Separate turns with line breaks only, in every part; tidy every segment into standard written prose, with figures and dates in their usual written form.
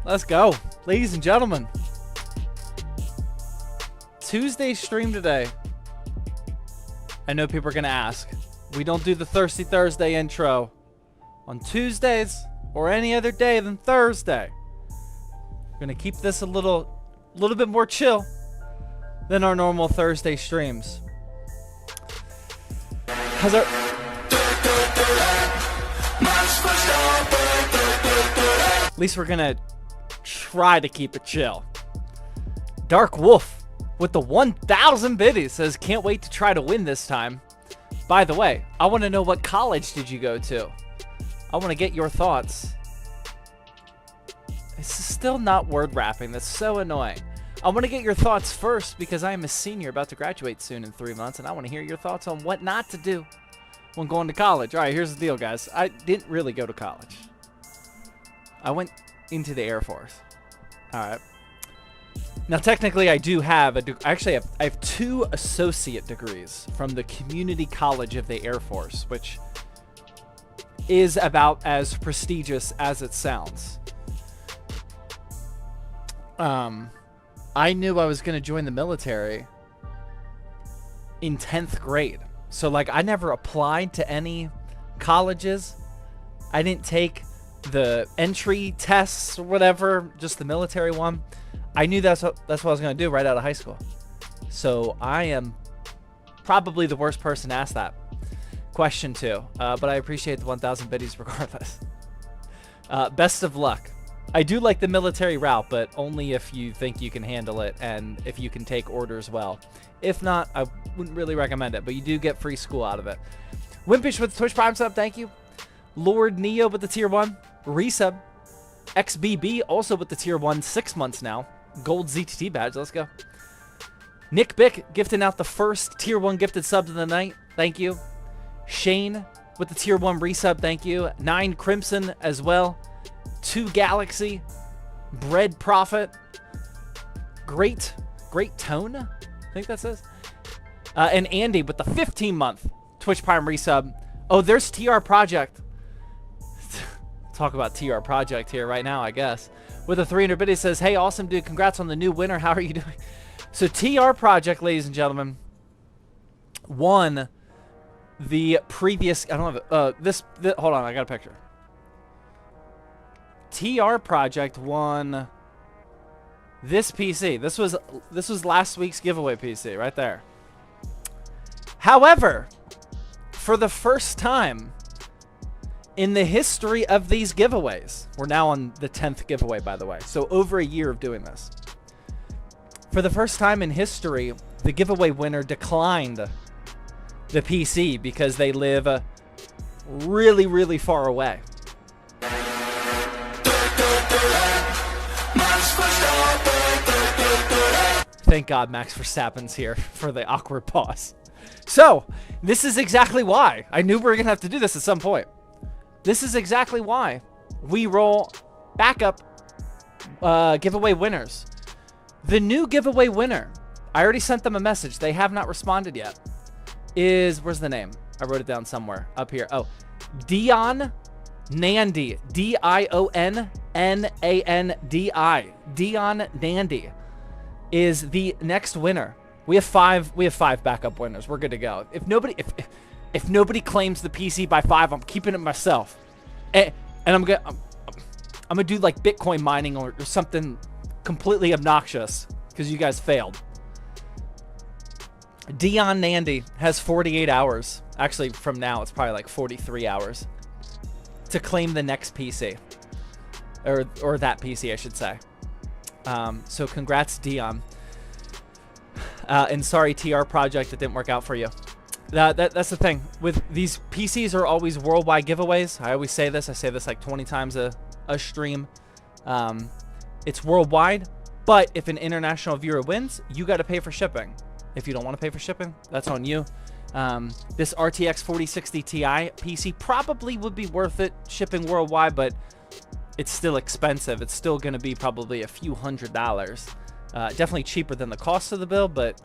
Let's go. Ladies and gentlemen. Tuesday stream today. I know people are going to ask. We don't do the Thirsty Thursday intro on Tuesdays or any other day than Thursday. We're going to keep this a little bit more chill than our normal Thursday streams. How's our... At least we're going to try to keep it chill. Dark Wolf with the 1,000 biddies says, can't wait to try to win this time. By the way, I want to know, what college did you go to? I want to get your thoughts. It's still not word wrapping. That's so annoying. I want to get your thoughts first because I am a senior about to graduate soon in 3 months, and I want to hear your thoughts on what not to do when going to college. All right, here's the deal, guys. I didn't really go to college. I went into the Air Force. All right. Now, technically, I do have I have 2 associate degrees from the Community College of the Air Force, which is about as prestigious as it sounds. I knew I was going to join the military in 10th grade. So, like, I never applied to any colleges. I didn't take the entry tests or whatever, just the military one. I knew that's what I was going to do right out of high school. So I am probably the worst person to ask that question to. But I appreciate the 1,000 biddies regardless. Best of luck. I do like the military route, but only if you think you can handle it and if you can take orders well. If not, I wouldn't really recommend it, but you do get free school out of it. Wimpish with the Twitch Prime sub, thank you. Lord Neo with the tier 1. Resub. XBB also with the tier 1, 6 months now. Gold ZTT badge, let's go. Nick Bick gifting out the first tier 1 gifted sub of the night, thank you. Shane with the tier 1 resub, thank you. 9 Crimson as well. 2 Galaxy. Bread Prophet. Great Tone, I think that says. And Andy with the 15-month Twitch Prime resub. Oh, there's TR Project. Talk about TR Project here right now, I guess. With a 300 biddy says, hey, awesome, dude. Congrats on the new winner. How are you doing? So TR Project, ladies and gentlemen, won the previous... I don't have this. Hold on, I got a picture. TR Project won this PC. This was last week's giveaway PC right there. However, for the first time in the history of these giveaways, we're now on the 10th giveaway, by the way, so over a year of doing this. For the first time in history, the giveaway winner declined the PC because they live really, really far away. Thank God Max Verstappen's here for the awkward pause. So, this is exactly why. I knew we were going to have to do this at some point. This is exactly why we roll backup giveaway winners. The new giveaway winner, I already sent them a message. They have not responded yet. Where's the name? I wrote it down somewhere up here. Oh, Dion Nandi. D-I-O-N-N-A-N-D-I. Dion Nandi is the next winner. We have 5 backup winners. We're good to go. If nobody claims the PC by 5, I'm keeping it myself. And I'm gonna do like Bitcoin mining or something completely obnoxious because you guys failed. Dion Nandi has 48 hours. Actually, from now, it's probably like 43 hours to claim the next PC. Or that PC, I should say. So congrats, Dion. And sorry, TR Project, it didn't work out for you. That's the thing. With these PCs are always worldwide giveaways. I always say this. I say this like 20 times a stream. It's worldwide, but if an international viewer wins, you got to pay for shipping. If you don't want to pay for shipping, that's on you. This RTX 4060 Ti PC probably would be worth it shipping worldwide, but it's still expensive. It's still going to be probably a few $100s. Definitely cheaper than the cost of the build, but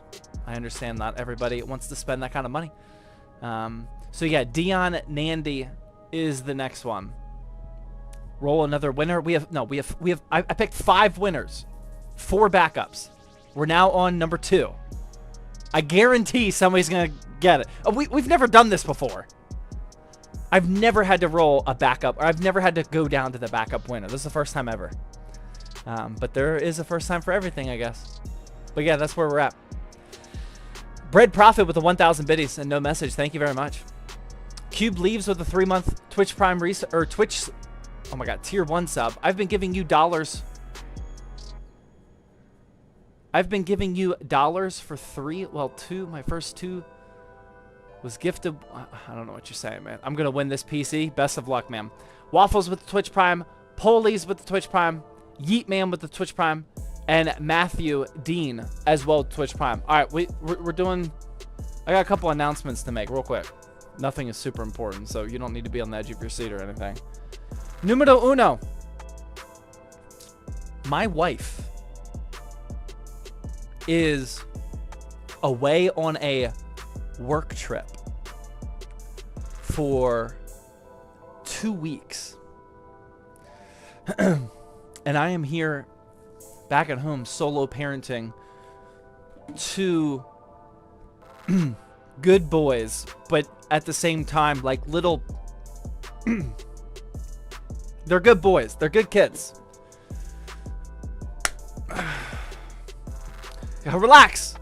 I understand not everybody wants to spend that kind of money. So yeah, Dion Nandi is the next one. Roll another winner. I picked 5 winners, 4 backups. We're now on number 2. I guarantee somebody's going to get it. Oh, we've never done this before. I've never had to roll a backup, or I've never had to go down to the backup winner. This is the first time ever. But there is a first time for everything, I guess. But yeah, that's where we're at. Bread Profit with the 1,000 biddies and no message. Thank you very much. Cube Leaves with a 3-month Twitch Prime Twitch. Oh my God, tier 1 sub. I've been giving you dollars. I've been giving you dollars for 3. Well, 2. My first 2 was gifted. I don't know what you're saying, man. I'm gonna win this PC. Best of luck, man. Waffles with the Twitch Prime. Polies with the Twitch Prime. Yeet Man with the Twitch Prime. And Matthew Dean as well with Twitch Prime. All right, we're doing. I got a couple announcements to make real quick. Nothing is super important, so you don't need to be on the edge of your seat or anything. Numero uno. My wife is away on a work trip for 2 weeks. And I am here back at home solo parenting 2 good boys, but at the same time, like little... They're good boys. They're good kids. Relax.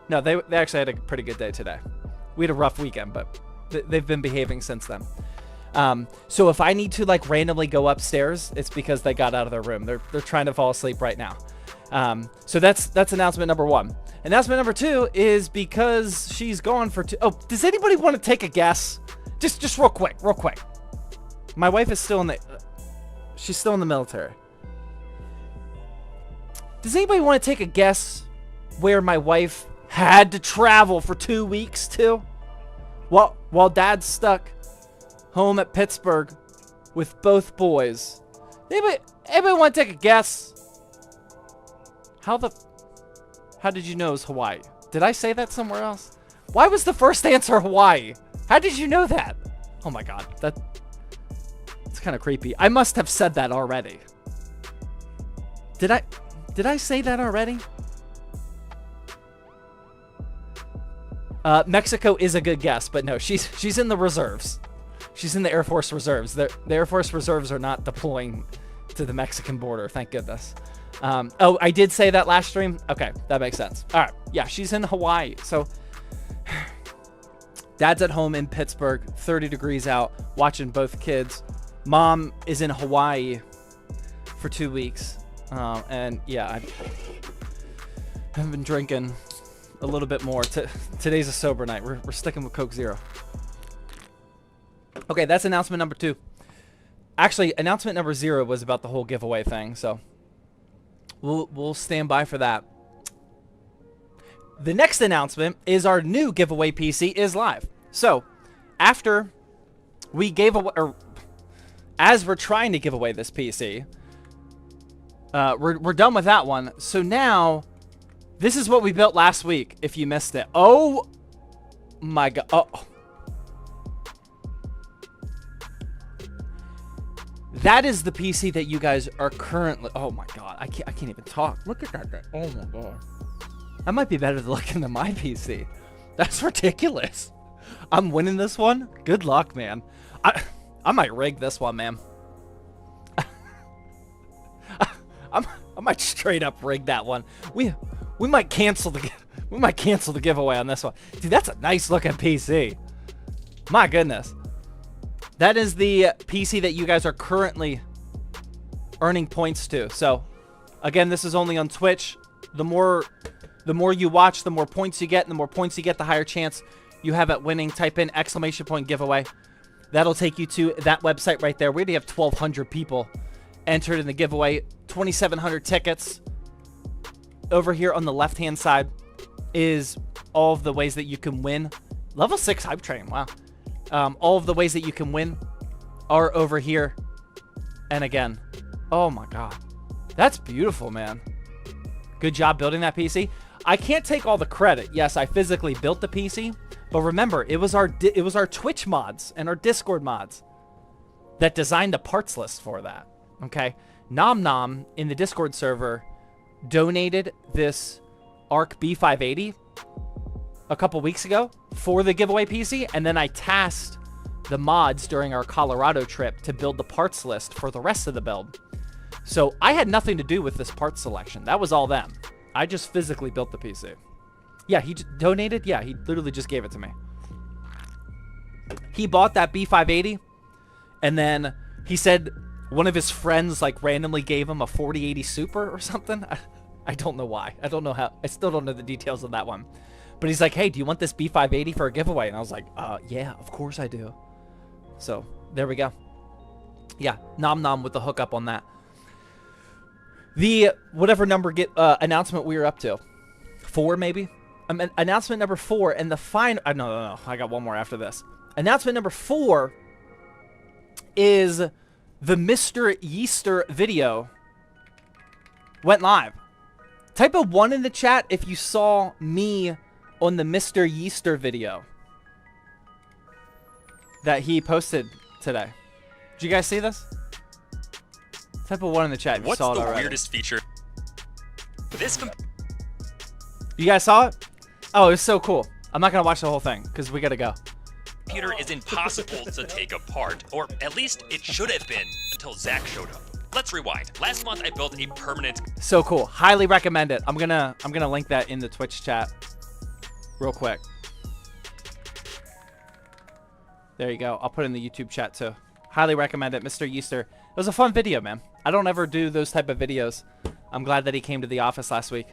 No, they actually had a pretty good day today. We had a rough weekend, but they've been behaving since then. So if I need to like randomly go upstairs, it's because they got out of their room. They're trying to fall asleep right now. So that's announcement number 1. Announcement number 2 is because she's gone for 2. Oh, does anybody want to take a guess? Just real quick. My wife is still in the... she's still in the military. Does anybody want to take a guess where my wife had to travel for 2 weeks to? While Dad's stuck home at Pittsburgh with both boys. Anybody want to take a guess? How did you know it was Hawaii? Did I say that somewhere else? Why was the first answer Hawaii? How did you know that? Oh my God, it's kind of creepy. I must have said that already. Did I say that already? Mexico is a good guess, but no, she's in the reserves. She's in the Air Force Reserves. The Air Force Reserves are not deploying to the Mexican border, thank goodness. Oh, I did say that last stream? Okay, that makes sense. All right, yeah, she's in Hawaii. So Dad's at home in Pittsburgh, 30 degrees out, watching both kids. Mom is in Hawaii for 2 weeks. And yeah, I've been drinking a little bit more. Today's a sober night. We're sticking with Coke Zero. Okay, that's announcement number 2. Actually, announcement number 0 was about the whole giveaway thing, so we'll stand by for that. The next announcement is our new giveaway PC is live. So, after we gave away, or as we're trying to give away this PC, we're done with that one. So now, this is what we built last week, if you missed it. Oh my God. Oh. That is the PC that you guys are currently... Oh my God, I can't even talk. Look at that. Oh my God. That might be better looking than my PC. That's ridiculous. I'm winning this one? Good luck, man. I might rig this one, man. I might straight up rig that one. We might cancel the giveaway on this one. Dude, that's a nice looking PC. My goodness. That is the PC that you guys are currently earning points to. So, again, this is only on Twitch. The more you watch, the more points you get. And the more points you get, the higher chance you have at winning. Type in !! giveaway. That'll take you to that website right there. We already have 1,200 people entered in the giveaway. 2,700 tickets. Over here on the left-hand side is all of the ways that you can win. Level 6 hype train. Wow. All of the ways that you can win are over here. And again, oh my God. That's beautiful, man. Good job building that PC. I can't take all the credit. Yes, I physically built the PC, but remember, it was our Twitch mods and our Discord mods that designed the parts list for that. Okay. Nom Nom in the Discord server donated this Arc B580 a couple weeks ago for the giveaway PC, and then I tasked the mods during our Colorado trip to build the parts list for the rest of the build. So I had nothing to do with this parts selection. That was all them. I just physically built the PC. Yeah, he donated. Yeah, he literally just gave it to me. He bought that B580, and then he said one of his friends like randomly gave him a 4080 Super or something. I don't know why. I don't know how. I still don't know the details of that one. But he's like, hey, do you want this B580 for a giveaway? And I was like, yeah, of course I do. So there we go. Yeah, Nom Nom with the hookup on that. The whatever number announcement we were up to, 4 maybe. Announcement number 4, and the final. No. I got one more after this. Announcement number 4 is the Mr. Yeaster video went live. Type a 1 in the chat if you saw me on the Mr. Yeaster video that he posted today. Did you guys see this? Type a 1 in the chat if you saw it already.
What's the weirdest feature?
You guys saw it? Oh, it was so cool. I'm not going to watch the whole thing because we got to go.
Computer is impossible to take apart, or at least it should have been until Zach showed up. Let's rewind. Last month I built a permanent.
So cool. Highly recommend it. I'm gonna link that in the Twitch chat real quick. There you go. I'll put it in the YouTube chat too. Highly recommend it, Mr. Yeaster. It was a fun video, man. I don't ever do those type of videos. I'm glad that he came to the office last week.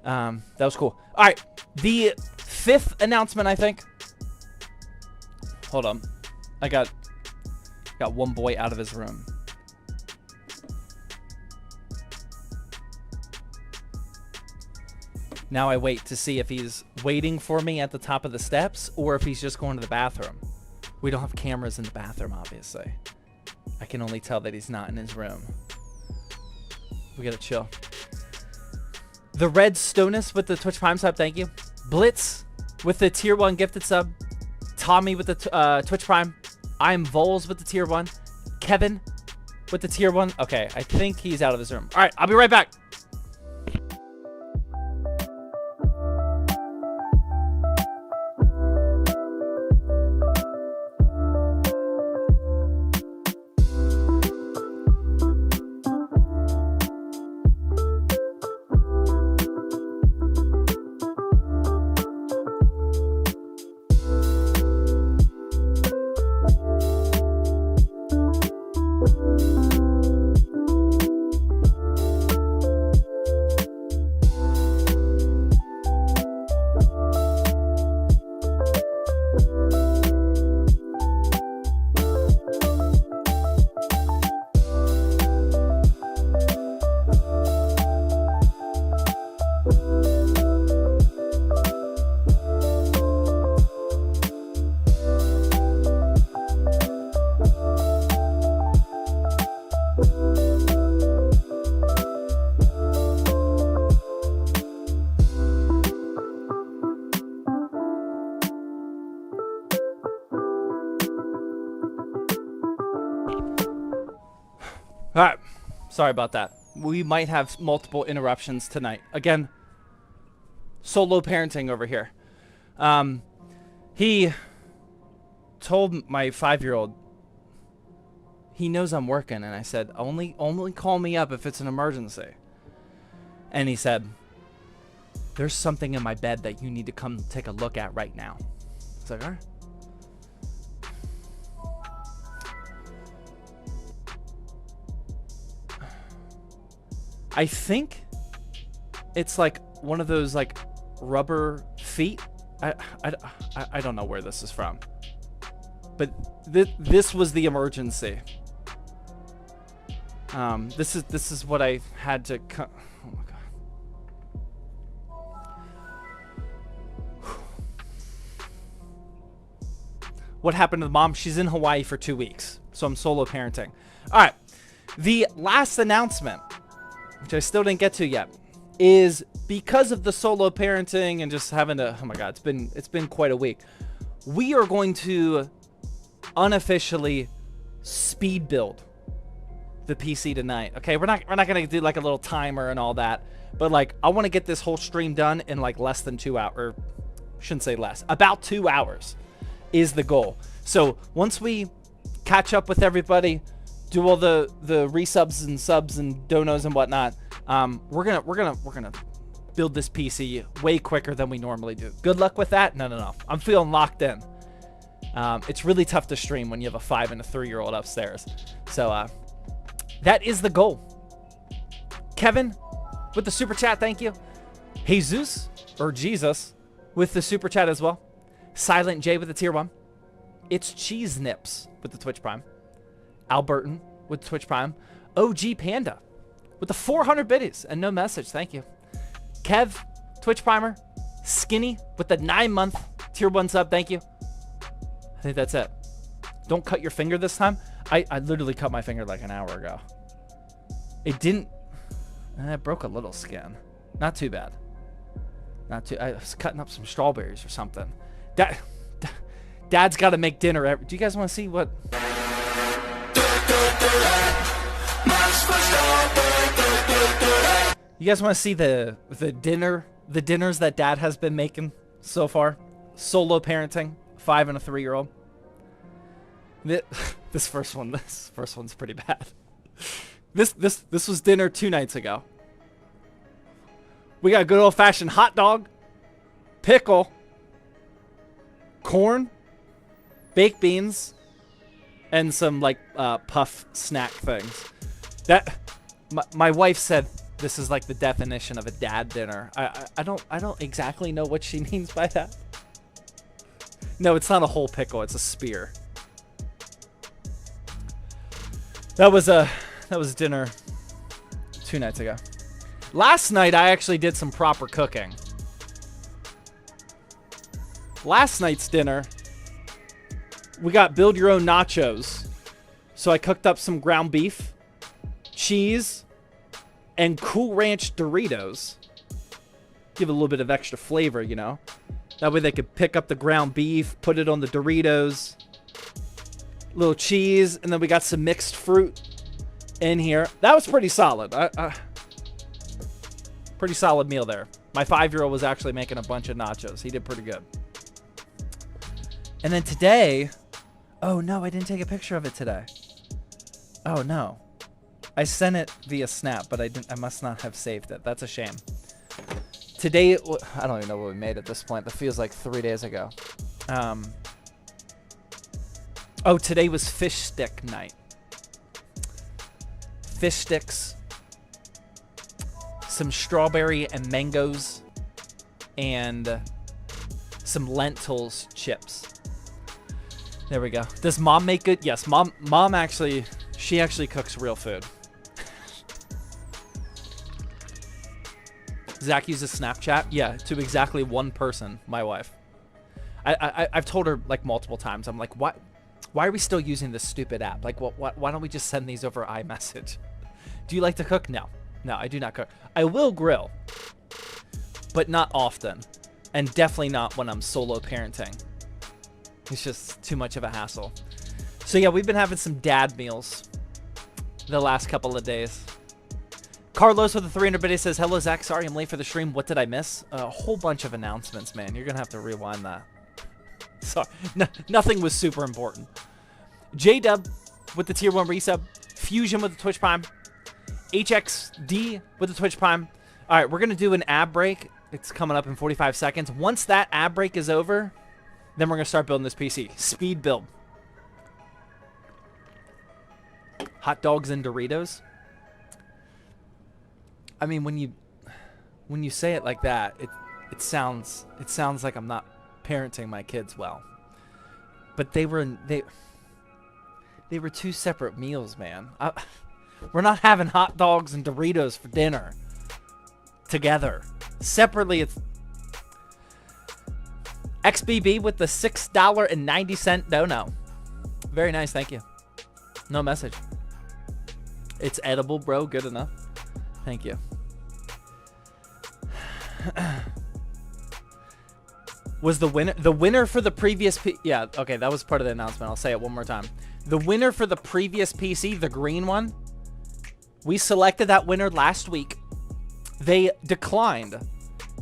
That was cool. All right, the 5th announcement, I think. Hold on. I got one boy out of his room. Now I wait to see if he's waiting for me at the top of the steps or if he's just going to the bathroom. We don't have cameras in the bathroom, obviously. I can only tell that he's not in his room. We gotta chill. The Red Stonus with the Twitch Prime sub, thank you. Blitz with the tier 1 gifted sub. Tommy with the Twitch Prime. I'm Voles with the tier 1. Kevin with the tier 1. Okay, I think he's out of his room. All right, I'll be right back. All right. Sorry about that. We might have multiple interruptions tonight. Again, solo parenting over here. He told my 5-year-old, he knows I'm working, and I said, only call me up if it's an emergency. And he said, there's something in my bed that you need to come take a look at right now. I was like, all right. I think it's like one of those like rubber feet. I don't know where this is from, but this was the emergency. This is what I had to. Oh my god. What happened to the mom? She's in Hawaii for 2 weeks, so I'm solo parenting. All right, the last announcement, which I still didn't get to yet, is because of the solo parenting and just having to, oh my god, it's been quite a week. We are going to unofficially speed build the PC tonight. Okay, we're not gonna do like a little timer and all that, but like I want to get this whole stream done in like less than 2 hours. Or shouldn't say less. About 2 hours is the goal. So once we catch up with everybody, do all the resubs and subs and donos and whatnot, we're gonna build this PC way quicker than we normally do. Good luck with that. No. I'm feeling locked in. It's really tough to stream when you have a 5 and a 3-year-old upstairs. So that is the goal. Kevin with the super chat, thank you. Jesus or Jesus with the super chat as well. Silent J with the tier 1. It's Cheese Nips with the Twitch Prime. Albertan with the Twitch Prime. OG Panda with the 400 biddies and no message, thank you. Kev, Twitch Primer. Skinny with the 9-month tier 1 sub, thank you. I think that's it. Don't cut your finger this time. I literally cut my finger like an hour ago. It didn't. It broke a little skin. Not too bad. Not too. I was cutting up some strawberries or something. Dad's got to make dinner. Do you guys want to see what? You guys want to see the dinners that Dad has been making so far? Solo parenting, 5 and a 3-year-old. This first one's pretty bad. This was dinner 2 nights ago. We got a good old-fashioned hot dog, pickle, corn, baked beans, and some like puff snack things. That my wife said this is like the definition of a dad dinner. I don't exactly know what she means by that. No, it's not a whole pickle, it's a spear. That was dinner 2 nights ago. Last night I actually did some proper cooking. Last night's dinner, we got build your own nachos. So I cooked up some ground beef, cheese, and Cool Ranch Doritos. Give it a little bit of extra flavor, you know. That way they could pick up the ground beef, put it on the Doritos, little cheese, and then we got some mixed fruit in here. That was pretty solid. Pretty solid meal there. My 5-year-old was actually making a bunch of nachos. He did pretty good. And then today, oh no, I didn't take a picture of it today. Oh no. I sent it via Snap, but I must not have saved it. That's a shame. Today, I don't even know what we made at this point. That feels like 3 days ago. Oh, today was fish stick night. Fish sticks, some strawberry and mangoes, and some lentils chips. There we go. Does mom make good? Yes, mom actually, she actually cooks real food. Zach uses Snapchat. Yeah, to exactly one person, my wife. I've told her like multiple times. I'm like, why are we still using this stupid app? Like, why don't we just send these over iMessage? Do you like to cook? No, I do not cook. I will grill, but not often, and definitely not when I'm solo parenting. It's just too much of a hassle. So yeah, we've been having some dad meals the last couple of days. Carlos with the 300 biddy says, hello, Zach. Sorry I'm late for the stream. What did I miss? A whole bunch of announcements, man. You're going to have to rewind that. Sorry. Nothing was super important. J-Dub with the tier 1 resub. Fusion with the Twitch Prime. HXD with the Twitch Prime. All right, we're going to do an ad break. It's coming up in 45 seconds. Once that ad break is over, then we're going to start building this PC. Speed build. Hot dogs and Doritos. I mean, when you say it like that, it sounds like I'm not parenting my kids well. But they were 2 separate meals, man. We're not having hot dogs and Doritos for dinner together. Separately, it's XBB with the $6.90 dono. Very nice, thank you. No message. It's edible, bro. Good enough. Thank you. Was the winner for the previous yeah, okay, that was part of the announcement. I'll say it one more time. The winner for the previous PC, the green one, We selected that winner last week. They declined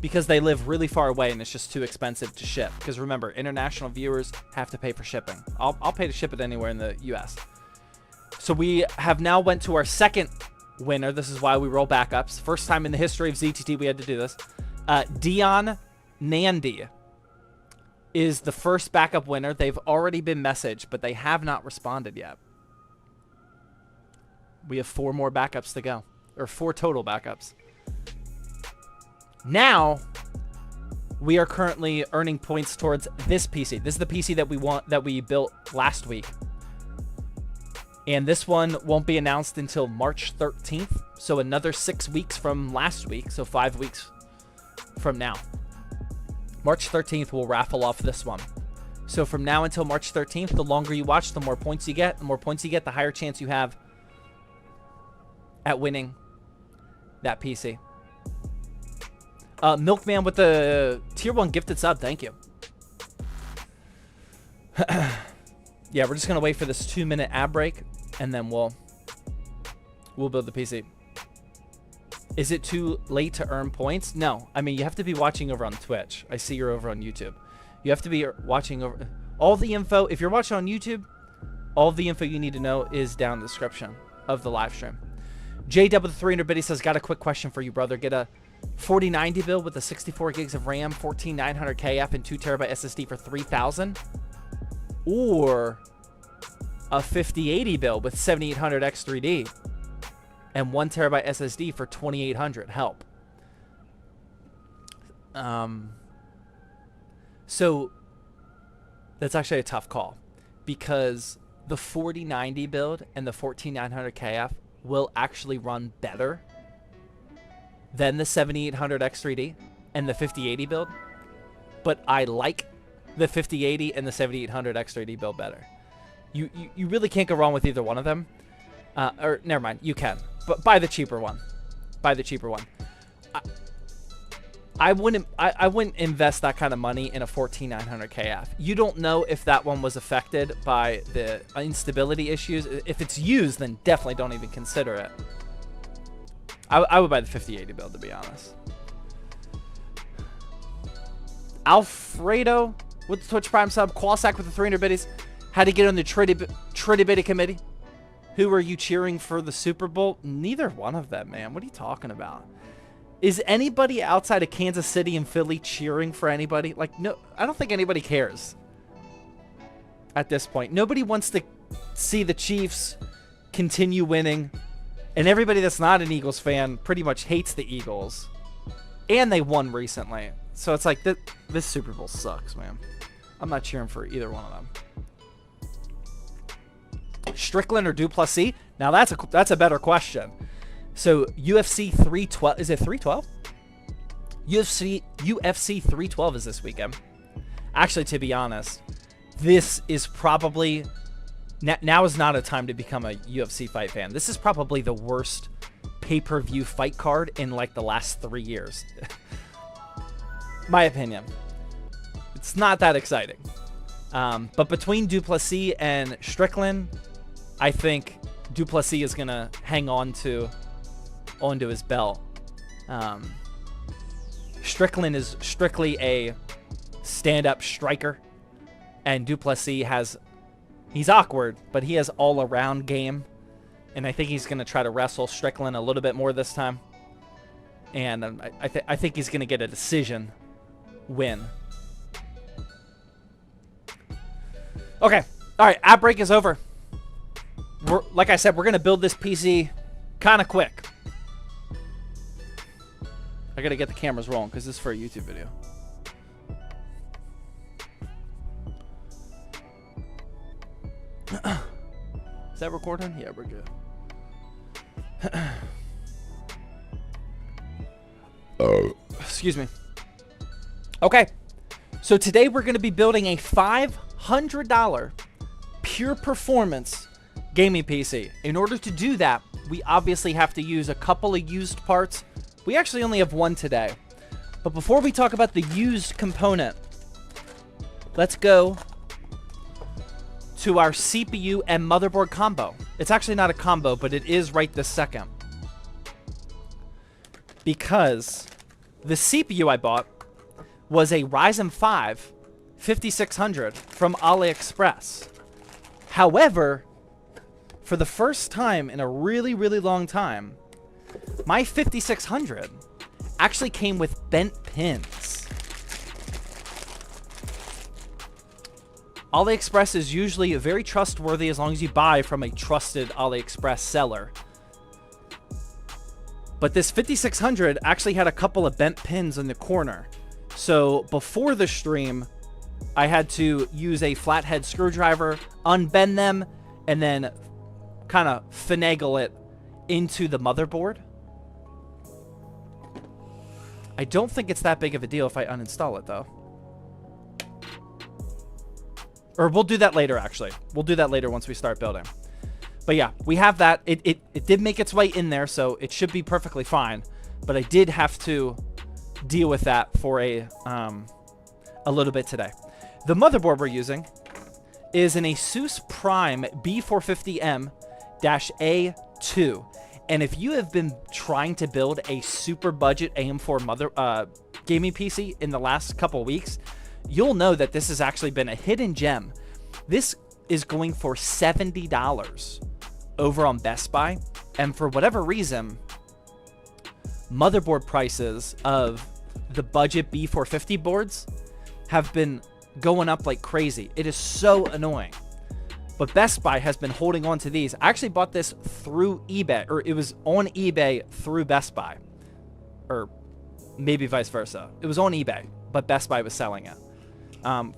because they live really far away and it's just too expensive to ship. Because remember, international viewers have to pay for shipping. I'll pay to ship it anywhere in the US. So we have now went to our second winner. This is why we roll backups. First time in the history of ZTT we had to do this. Dion Nandy is the first backup winner. They've already been messaged, but they have not responded yet. We have 4 more backups to go, or 4 total backups. Now, we are currently earning points towards this PC. This is the PC that we built last week. And this one won't be announced until March 13th. So another 6 weeks from last week. So 5 weeks from now. March 13th, we'll raffle off this one. So from now until March 13th, the longer you watch, the more points you get. The more points you get, the higher chance you have at winning that PC. Milkman with the tier 1 gifted sub. Thank you. Yeah, we're just going to wait for this 2-minute ad break, and then we'll build the PC. Is it too late to earn points? No. I mean, you have to be watching over on Twitch. I see you're over on YouTube. You have to be watching over... All the info, if you're watching on YouTube, all the info you need to know is down in the description of the live stream. JW with 300 biddy says, got a quick question for you, brother. Get a 4090 build with a 64 gigs of RAM, 14900 KF, and 2TB SSD for $3,000, or a 5080 build with 7800 X3D and 1TB SSD for $2,800. Help. So that's actually a tough call, because the 4090 build and the 14900 KF will actually run better than the 7800 X3D and the 5080 build, but I like the 5080 and the 7800 X3D build better. You really can't go wrong with either one of them. Or never mind, you can, but buy the cheaper one. Buy the cheaper one. I wouldn't invest that kind of money in a 14900 KF. You don't know if that one was affected by the instability issues. If it's used, then definitely don't even consider it. I would buy the 5080 build, to be honest. Alfredo with the Twitch Prime sub. Qualsack with the 300 biddies. How to get on the Tritty Bitty committee. Who are you cheering for the Super Bowl? Neither one of them, man. What are you talking about? Is anybody outside of Kansas City and Philly cheering for anybody? Like, no, I don't think anybody cares at this point. Nobody wants to see the Chiefs continue winning. And everybody that's not an Eagles fan pretty much hates the Eagles. And they won recently. So it's like, this Super Bowl sucks, man. I'm not cheering for either one of them. Strickland or Duplessis? Now that's a better question. So UFC 312, is it 312? UFC 312 is this weekend. Actually, to be honest, this is probably... Now is not a time to become a UFC fight fan. This is probably the worst pay-per-view fight card in like the last 3 years. My opinion. It's not that exciting. But between Duplessis and Strickland, I think Duplessis is going to hang onto his belt. Strickland is strictly a stand-up striker, and Duplessis has... He's awkward, but he has all-around game. And I think he's going to try to wrestle Strickland a little bit more this time. And I think he's going to get a decision win. Okay. All right. Ad break is over. Like I said, we're going to build this PC kind of quick. I got to get the cameras rolling because this is for a YouTube video. Is that recording? Yeah, we're good. Excuse me. Okay. So today we're going to be building a $500 pure performance gaming PC. In order to do that, we obviously have to use a couple of used parts. We actually only have one today. But before we talk about the used component, let's go to our CPU and motherboard combo. It's actually not a combo, but it is right this second. because the CPU I bought was a Ryzen 5 5600 from AliExpress. However, for the first time in a really, really long time, my 5600 actually came with bent pins. AliExpress is usually very trustworthy as long as you buy from a trusted AliExpress seller. But this 5600 actually had a couple of bent pins in the corner. So before the stream, I had to use a flathead screwdriver, unbend them, and then kind of finagle it into the motherboard. I don't think it's that big of a deal if I uninstall it, though. Or we'll do that later, actually. We'll do that later once we start building. But yeah, we have that. It did make its way in there, so it should be perfectly fine. But I did have to deal with that for a little bit today. The motherboard we're using is an Asus Prime B450M-A2. And if you have been trying to build a super budget AM4 gaming PC in the last couple weeks, you'll know that this has actually been a hidden gem. This is going for $70 over on Best Buy. And for whatever reason, motherboard prices of the budget B450 boards have been going up like crazy. It is so annoying. But Best Buy has been holding on to these. I actually bought this through eBay, or it was on eBay through Best Buy. Or maybe vice versa. It was on eBay, but Best Buy was selling it.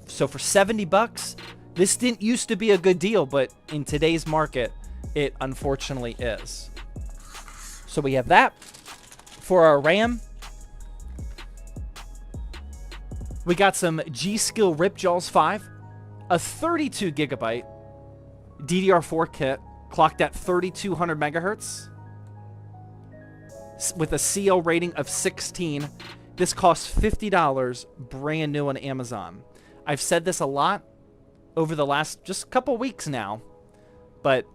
So for 70 bucks, this didn't used to be a good deal, but in today's market, it unfortunately is. So we have that. For our RAM, we got some G-Skill Ripjaws 5, a 32 gigabyte DDR4 kit clocked at 3200 megahertz with a CL rating of 16. This costs $50 brand new on Amazon. I've said this a lot over the last just couple weeks now, but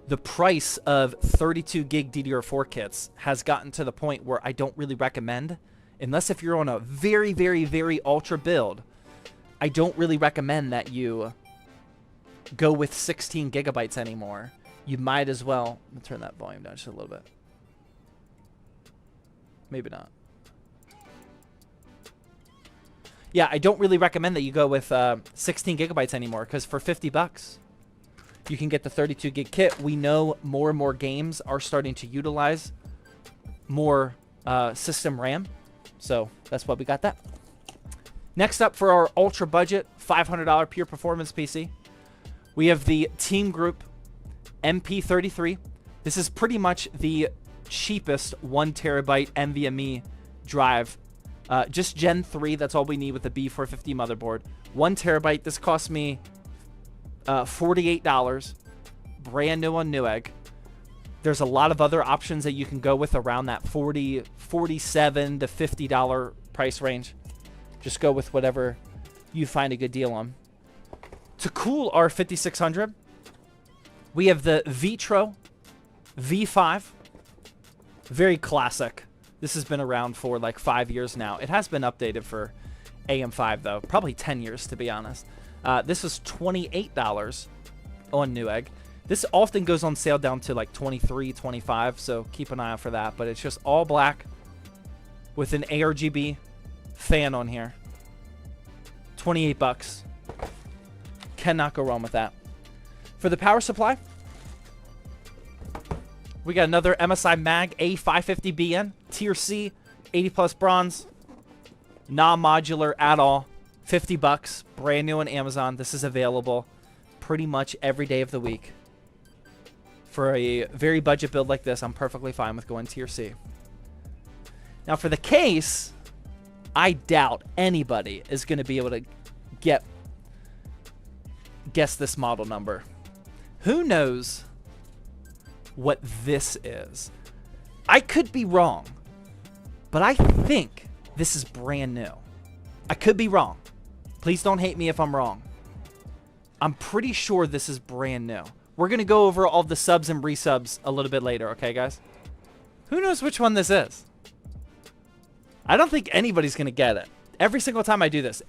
the price of 32 gig DDR4 kits has gotten to the point where I don't really recommend, unless if you're on a very, very, very ultra build, I don't really recommend that you go with 16 gigabytes anymore. You might as well, let me turn that volume down just a little bit. Maybe not. Yeah, I don't really recommend that you go with 16 gigabytes anymore, because for 50 bucks, you can get the 32 gig kit. We know more and more games are starting to utilize more system RAM, so that's why we got that. Next up, for our ultra budget $500 pure performance PC, we have the Team Group MP33. This is pretty much the cheapest 1 terabyte NVMe drive. Just Gen 3, that's all we need with the B450 motherboard. 1 terabyte, this cost me $48, brand new on Newegg. There's a lot of other options that you can go with around that $47 to $50 price range. Just go with whatever you find a good deal on. To cool our 5600, we have the Vitro V5. Very classic. This has been around for like 5 years now. It has been updated for AM5 though. Probably 10 years to be honest. This is $28 on Newegg. This often goes on sale down to like $23, $25, so keep an eye out for that. But it's just all black with an ARGB fan on here. 28 bucks. Cannot go wrong with that. For the power supply, we got another MSI Mag A550BN, Tier C, 80 plus bronze, non-modular at all, 50 bucks, brand new on Amazon. This is available pretty much every day of the week. For a very budget build like this, I'm perfectly fine with going Tier C. Now for the case, I doubt anybody is going to be able to guess this model number. Who knows what this is? I could be wrong, but I think this is brand new. I could be wrong. Please don't hate me if I'm wrong. I'm pretty sure this is brand new. We're going to go over all the subs and resubs a little bit later, okay, guys? Who knows which one this is? I don't think anybody's going to get it. Every single time I do this,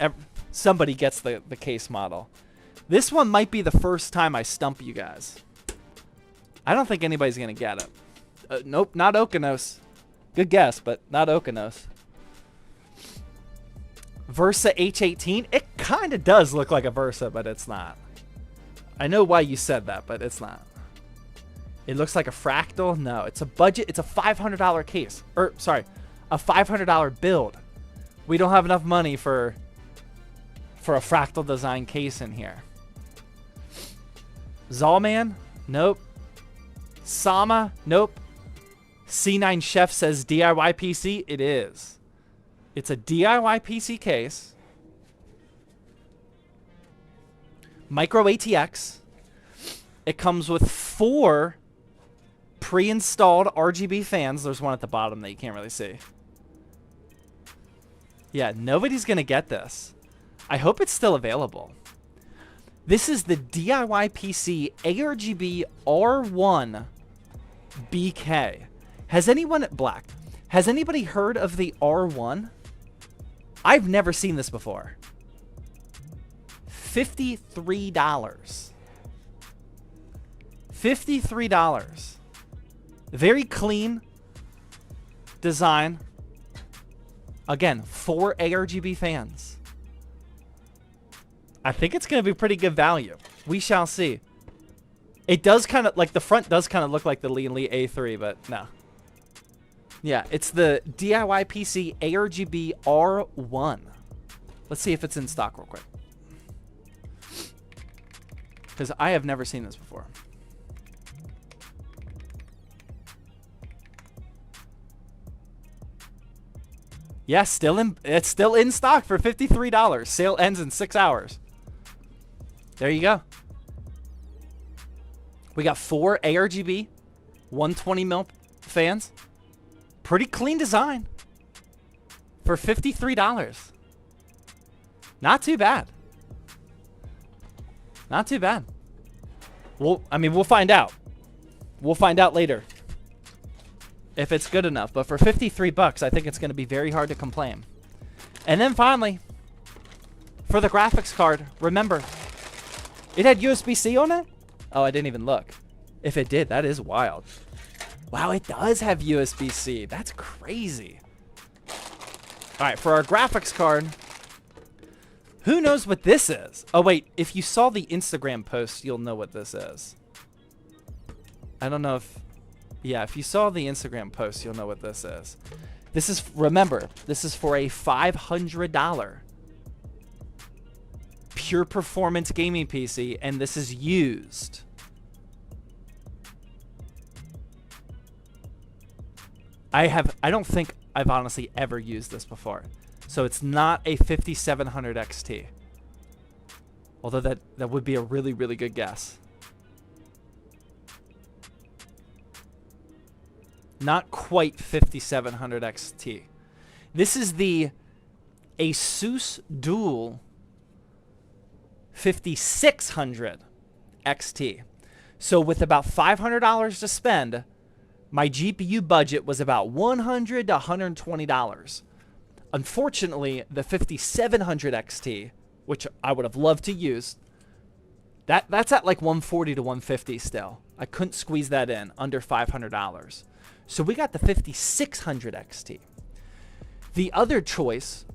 somebody gets the case model. This one might be the first time I stump you guys. I don't think anybody's going to get it. Nope, not Okanos. Good guess, but not Okanos. Versa H18. It kind of does look like a Versa, but it's not. I know why you said that, but it's not. It looks like a fractal. No, it's a budget. It's a $500 case. Or, sorry, a $500 build. We don't have enough money for a fractal design case in here. Zalman? Nope. Sama? Nope. C9 Chef says DIY PC. It is. It's a DIY PC case. Micro ATX. It comes with 4 pre-installed RGB fans. There's one at the bottom that you can't really see. Yeah, nobody's going to get this. I hope it's still available. This is the DIY PC ARGB R1 BK. Has anyone... Black. Has anybody heard of the R1? I've never seen this before. $53. $53. Very clean design. Again, 4 ARGB fans. I think it's going to be pretty good value. We shall see. It does kind of, like, the front does kind of look like the Lee & Lee A3, but no. Yeah, it's the DIY PC ARGB R1. Let's see if it's in stock real quick. Because I have never seen this before. Yeah, it's still in stock for $53. Sale ends in 6 hours. There you go. We got 4 ARGB 120mm fans. Pretty clean design for $53. Not too bad. Not too bad. Well, I mean, we'll find out. We'll find out later if it's good enough. But for 53 bucks, I think it's going to be very hard to complain. And then finally, for the graphics card, remember, it had USB-C on it? Oh, I didn't even look. If it did, that is wild. Wow, it does have USB-C. That's crazy. All right, for our graphics card, who knows what this is? Oh, wait, if you saw the Instagram post, you'll know what this is. I don't know if... Yeah, if you saw the Instagram post, you'll know what this is. This is, remember, this is for a $500 pure performance gaming PC, and this is used. I don't think I've honestly ever used this before. So it's not a 5700 XT. Although that would be a really, really good guess. Not quite 5700 XT. This is the Asus Dual 5600 XT. So with about $500 to spend, my GPU budget was about $100 to $120. Unfortunately, the 5700 XT, which I would have loved to use, that's at like $140 to $150 still. I couldn't squeeze that in under $500. So we got the 5600 XT. The other choice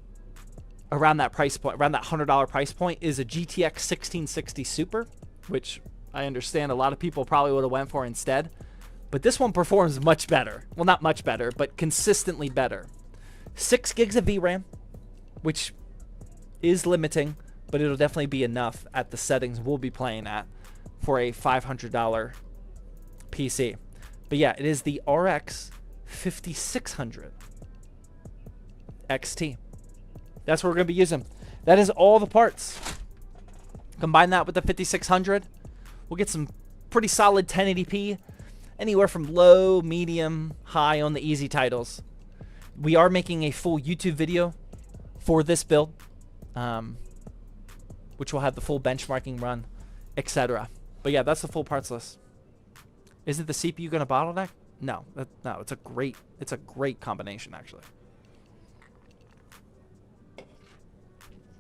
around that price point, around that $100 price point, is a GTX 1660 Super, which I understand a lot of people probably would have went for instead. But this one performs much better. Well, not much better, but consistently better. 6 gigs of VRAM, which is limiting, but it'll definitely be enough at the settings we'll be playing at for a $500 PC. But yeah, it is the RX 5600 XT. That's what we're going to be using. That is all the parts. Combine that with the 5600, we'll get some pretty solid 1080p. Anywhere from low, medium, high on the easy titles. We are making a full YouTube video for this build, which will have the full benchmarking run, etc. But yeah, that's the full parts list. Isn't the CPU going to bottleneck? No, no, it's a great combination actually.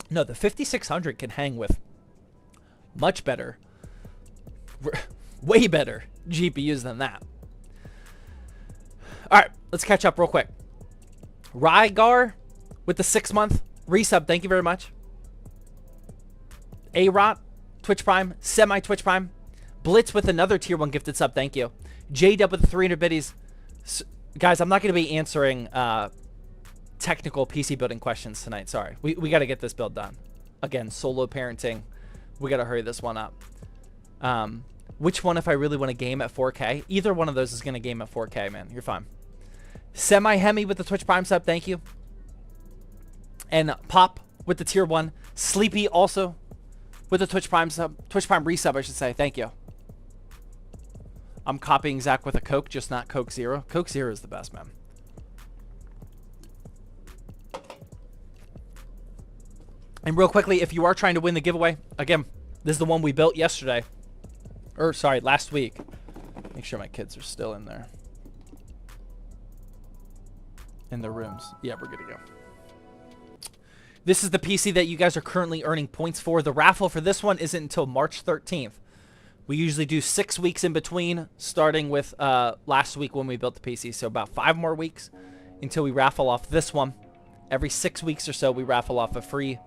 No, the 5600 can hang with much better, way better GPUs than that. All right, let's catch up real quick. Rygar with the 6-month resub. Thank you very much. A-Rot, Twitch Prime, Semi-Twitch Prime. Blitz with another tier 1 gifted sub. Thank you. J-Dub with the 300 biddies. Guys, I'm not going to be answering technical PC building questions tonight. Sorry. We got to get this build done. Again, solo parenting. We got to hurry this one up. Which one if I really want to game at 4K? Either one of those is going to game at 4K, man. You're fine. Semi-Hemi with the Twitch Prime sub. Thank you. And Pop with the tier 1. Sleepy also with the Twitch Prime sub. Twitch Prime resub, I should say. Thank you. I'm copying Zach with a Coke, just not Coke Zero. Coke Zero is the best, man. And real quickly, if you are trying to win the giveaway, again, this is the one we built yesterday. Or, sorry, last week. Make sure my kids are still in there. In their rooms. Yeah, we're good to go. This is the PC that you guys are currently earning points for. The raffle for this one isn't until March 13th. We usually do 6 weeks in between, starting with last week when we built the PC. So about 5 more weeks until we raffle off this one. Every 6 weeks or so, we raffle off a free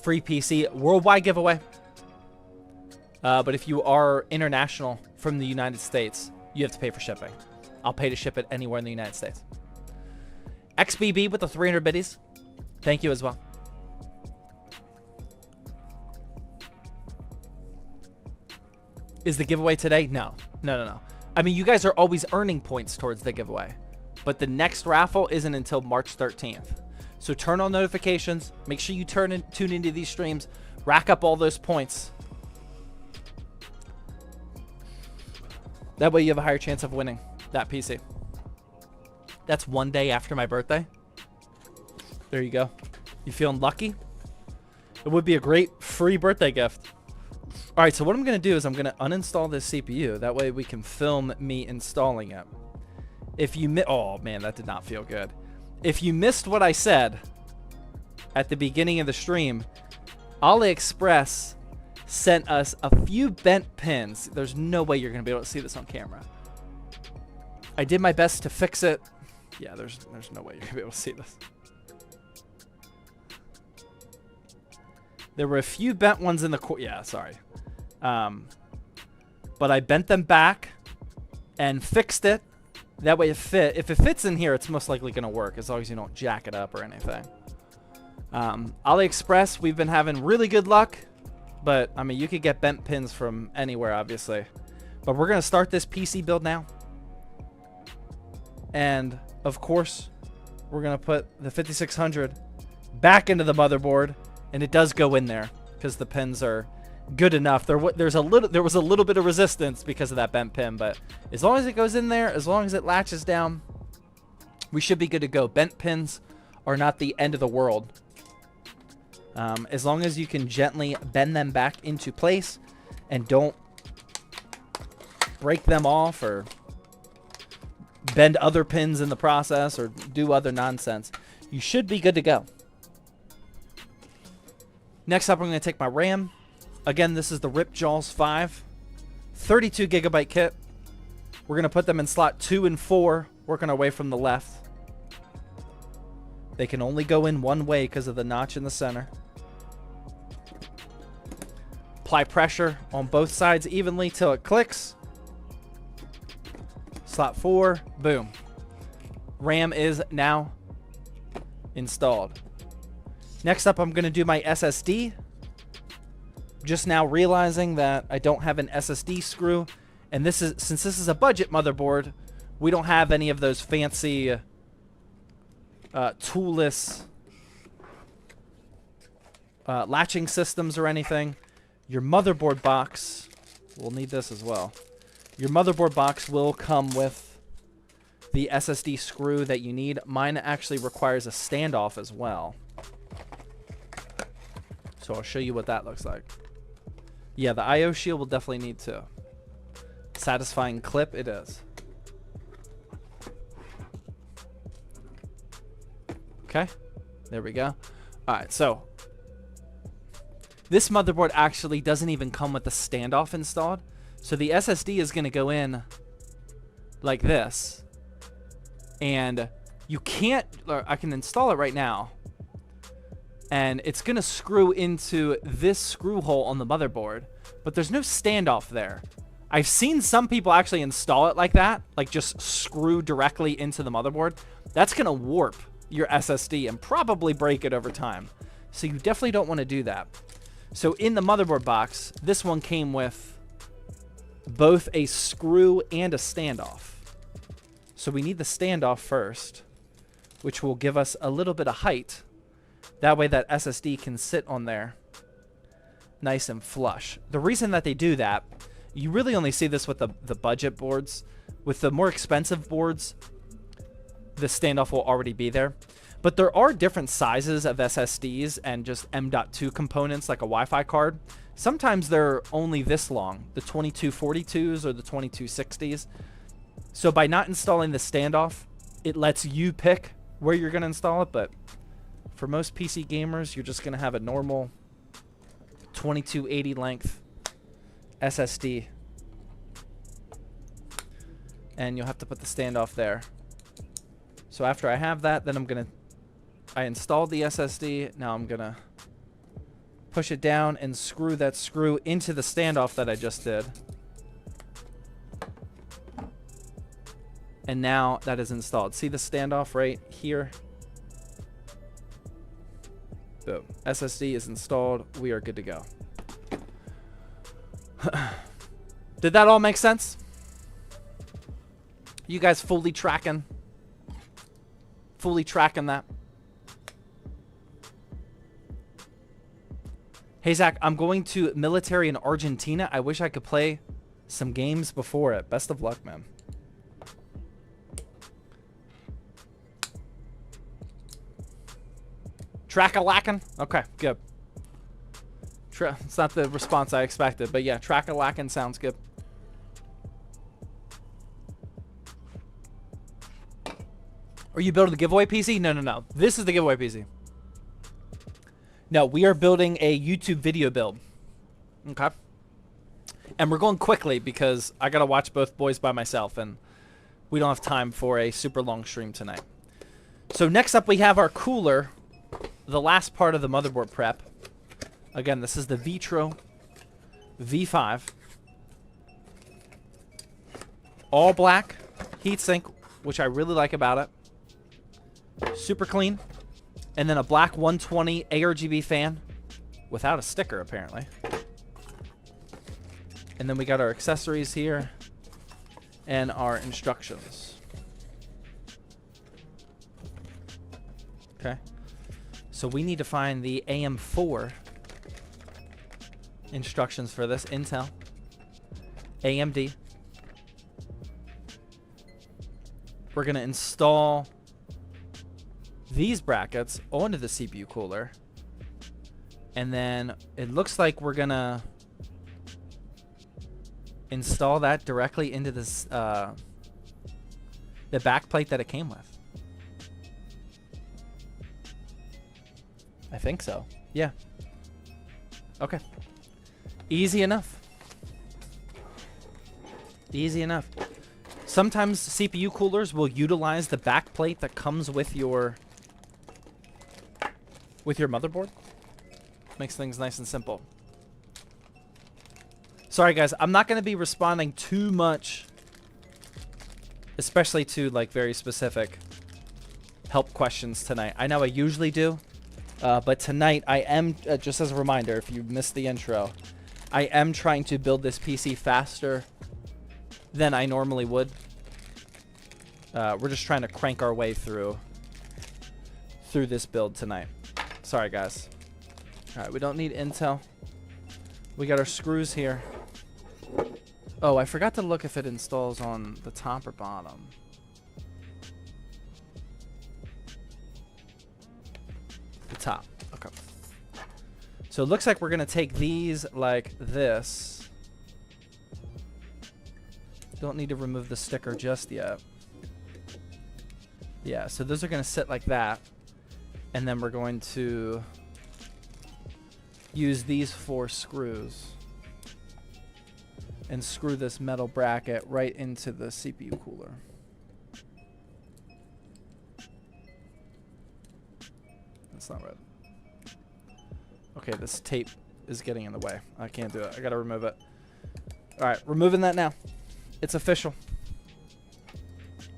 PC worldwide giveaway. But if you are international from the United States, you have to pay for shipping. I'll pay to ship it anywhere in the United States. XBB with the 300 biddies. Thank you as well. Is the giveaway today? No. No. I mean, you guys are always earning points towards the giveaway. But the next raffle isn't until March 13th. So turn on notifications. Make sure you tune into these streams. Rack up all those points. That way you have a higher chance of winning that PC. That's one day after my birthday. There you go. You feeling lucky? It would be a great free birthday gift. All right, so what I'm going to do is I'm going to uninstall this CPU. That way we can film me installing it. If you oh, man, that did not feel good. If you missed what I said at the beginning of the stream, AliExpress sent us a few bent pins. There's no way you're going to be able to see this on camera. I did my best to fix it. Yeah, there's no way you're going to be able to see this. There were a few bent ones in the yeah, sorry. But I bent them back and fixed it. That way it fit. If it fits in here, it's most likely going to work as long as you don't jack it up or anything. AliExpress, we've been having really good luck. But, I mean, you could get bent pins from anywhere, obviously. But we're going to start this PC build now. And, of course, we're going to put the 5600 back into the motherboard. And it does go in there because the pins are good enough. There was a little bit of resistance because of that bent pin. But as long as it goes in there, as long as it latches down, we should be good to go. Bent pins are not the end of the world. As long as you can gently bend them back into place and don't break them off or bend other pins in the process or do other nonsense, you should be good to go. Next up, I'm going to take my RAM. Again, this is the Ripjaws 5. 32 gigabyte kit. We're going to put them in slot 2 and 4, working our way from the left. They can only go in one way because of the notch in the center. Apply pressure on both sides evenly till it clicks. Slot 4, boom. RAM is now installed. Next up, I'm going to do my SSD. Just now realizing that I don't have an SSD screw. And this is, since this is a budget motherboard, we don't have any of those fancy toolless latching systems or anything. Your motherboard box, we'll need this as well. Your motherboard box will come with the SSD screw that you need. Mine actually requires a standoff as well. So I'll show you what that looks like. Yeah, the IO shield will definitely need to. Satisfying clip, it is. Okay, there we go. All right, so this motherboard actually doesn't even come with the standoff installed. So the SSD is going to go in like this. And you can't, I can install it right now. And it's going to screw into this screw hole on the motherboard. But there's no standoff there. I've seen some people actually install it like that. Like just screw directly into the motherboard. That's going to warp your SSD and probably break it over time. So you definitely don't want to do that. So in the motherboard box, this one came with both a screw and a standoff. So we need the standoff first, which will give us a little bit of height. That way that SSD can sit on there nice and flush. The reason that they do that, you really only see this with the budget boards. With the more expensive boards, the standoff will already be there. But there are different sizes of SSDs and just M.2 components like a Wi-Fi card. Sometimes they're only this long, the 2242s or the 2260s. So by not installing the standoff, it lets you pick where you're going to install it. But for most PC gamers, you're just going to have a normal 2280 length SSD. And you'll have to put the standoff there. So after I have that, then I installed the SSD. Now I'm going to push it down and screw that screw into the standoff that I just did. And now that is installed. See the standoff right here? Boom. SSD is installed. We are good to go. Did that all make sense? You guys fully tracking? Fully tracking that? Hey, Zach, I'm going to military in Argentina. I wish I could play some games before it. Best of luck, man. Track-a-lackin'? Okay, good. It's not the response I expected, but yeah, track-a-lackin' sounds good. Are you building the giveaway PC? No, no, no. This is the giveaway PC. No, we are building a YouTube video build. Okay. And we're going quickly because I got to watch both boys by myself, and we don't have time for a super long stream tonight. So next up, we have our cooler, the last part of the motherboard prep. Again, this is the Vitro V5. All black heatsink, which I really like about it. Super clean. And then a black 120 ARGB fan without a sticker, apparently. And then we got our accessories here and our instructions. Okay. So we need to find the AM4 instructions for this. Intel, AMD. We're going to install these brackets onto the CPU cooler. And then it looks like we're going to install that directly into this the back plate that it came with. I think so. Yeah. Okay. Easy enough. Easy enough. Sometimes CPU coolers will utilize the back plate that comes with your motherboard. Makes things nice and simple. Sorry guys, I'm not going to be responding too much, especially to like very specific help questions tonight. I know I usually do, but tonight I am, just as a reminder, if you missed the intro, I am trying to build this PC faster than I normally would. We're just trying to crank our way through this build tonight. Sorry guys. All right, we don't need Intel. We got our screws here. Oh, I forgot to look if it installs on the top or bottom. The top. Okay. So it looks like we're going to take these like this. Don't need to remove the sticker just yet. Yeah, so those are going to sit like that. And then we're going to use these 4 screws and screw this metal bracket right into the CPU cooler. That's not right. Okay, this tape is getting in the way. I can't do it. I gotta remove it. Alright, removing that now. It's official.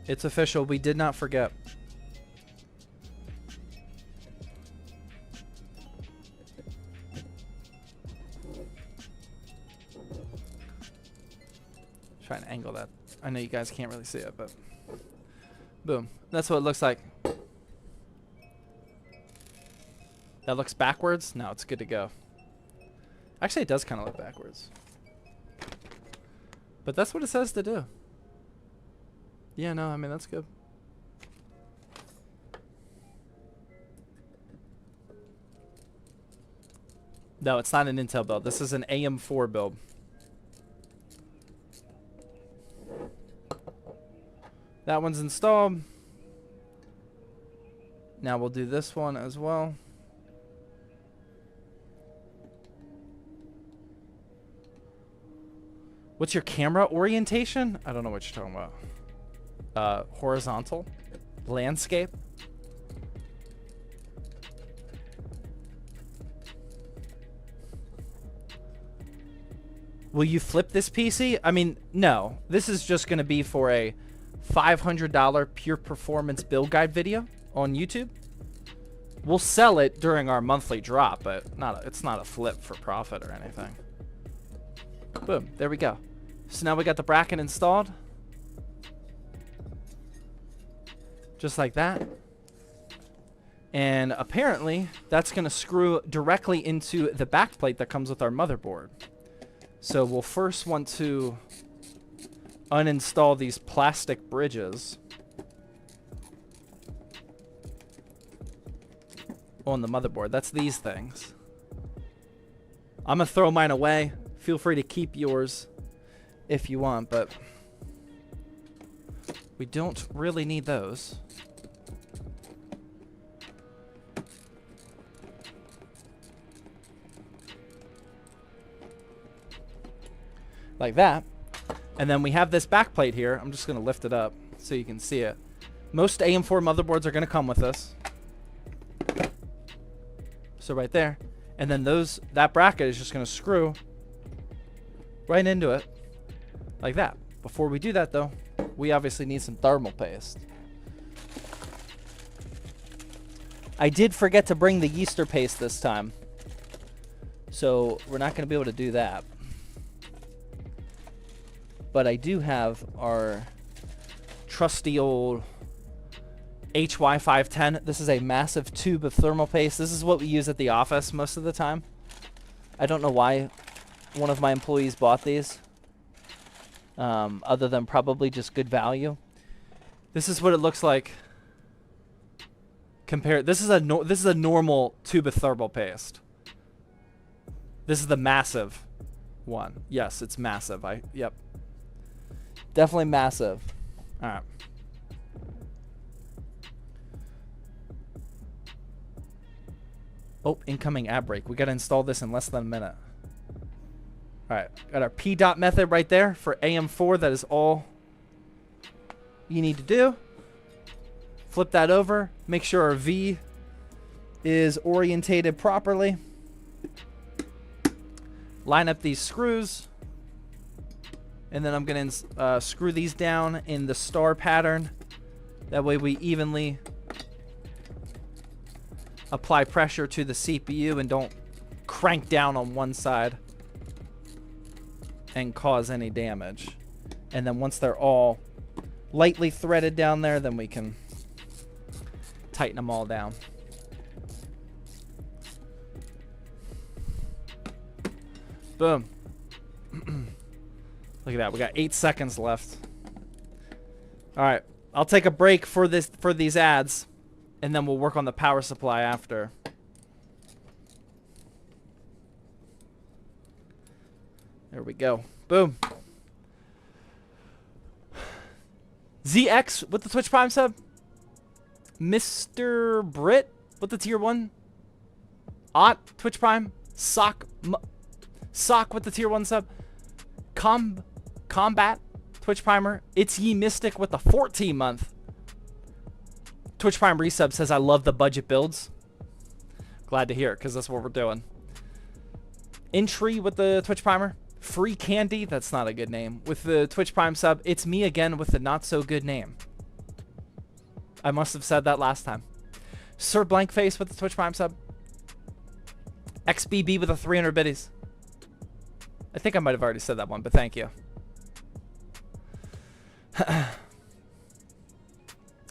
It's official. We did not forget. Try and angle that. I know you guys can't really see it, but boom. That's what it looks like. That looks backwards? No, it's good to go. Actually, it does kind of look backwards. But that's what it says to do. Yeah, no, I mean, that's good. No, it's not an Intel build. This is an AM4 build. That one's installed. Now we'll do this one as well. What's your camera orientation? I don't know what you're talking about. Horizontal? Landscape? Will you flip this PC? I mean, no. This is just going to be for a $500 pure performance build guide video on YouTube. We'll sell it during our monthly drop, but it's not a flip for profit or anything. Boom. There we go. So now we got the bracket installed. Just like that. And apparently, that's going to screw directly into the backplate that comes with our motherboard. So we'll first want to uninstall these plastic bridges on the motherboard. That's these things. I'm going to throw mine away. Feel free to keep yours if you want, but we don't really need those. Like that. And then we have this backplate here. I'm just going to lift it up so you can see it. Most AM4 motherboards are going to come with this. So right there. And then that bracket is just going to screw right into it like that. Before we do that, though, we obviously need some thermal paste. I did forget to bring the yeaster paste this time, so we're not going to be able to do that. But I do have our trusty old HY510. This is a massive tube of thermal paste. This is what we use at the office most of the time. I don't know why one of my employees bought these, other than probably just good value. This is what it looks like. This is a normal tube of thermal paste. This is the massive one. Yes, it's massive. Yep. Definitely massive. All right. Oh, incoming ad break. We got to install this in less than a minute. All right. Got our P dot method right there for AM4. That is all you need to do. Flip that over. Make sure our V is orientated properly. Line up these screws. And then I'm going to screw these down in the star pattern. That way we evenly apply pressure to the CPU and don't crank down on one side and cause any damage. And then once they're all lightly threaded down there, then we can tighten them all down. Boom. Look at that. We got 8 seconds left. All right. I'll take a break for these ads, and then we'll work on the power supply after. There we go. Boom. ZX with the Twitch Prime sub. Mr. Brit with the tier 1. Ott, Twitch Prime. Sock with the tier 1 sub. Combat, Twitch Primer. It's Ye Mystic with the 14 month. Twitch Prime resub says, I love the budget builds. Glad to hear it, because that's what we're doing. Entry with the Twitch Primer. Free Candy, that's not a good name. With the Twitch Prime sub, it's me again with the not so good name. I must have said that last time. Sir Blankface with the Twitch Prime sub. XBB with the 300 biddies. I think I might have already said that one, but thank you.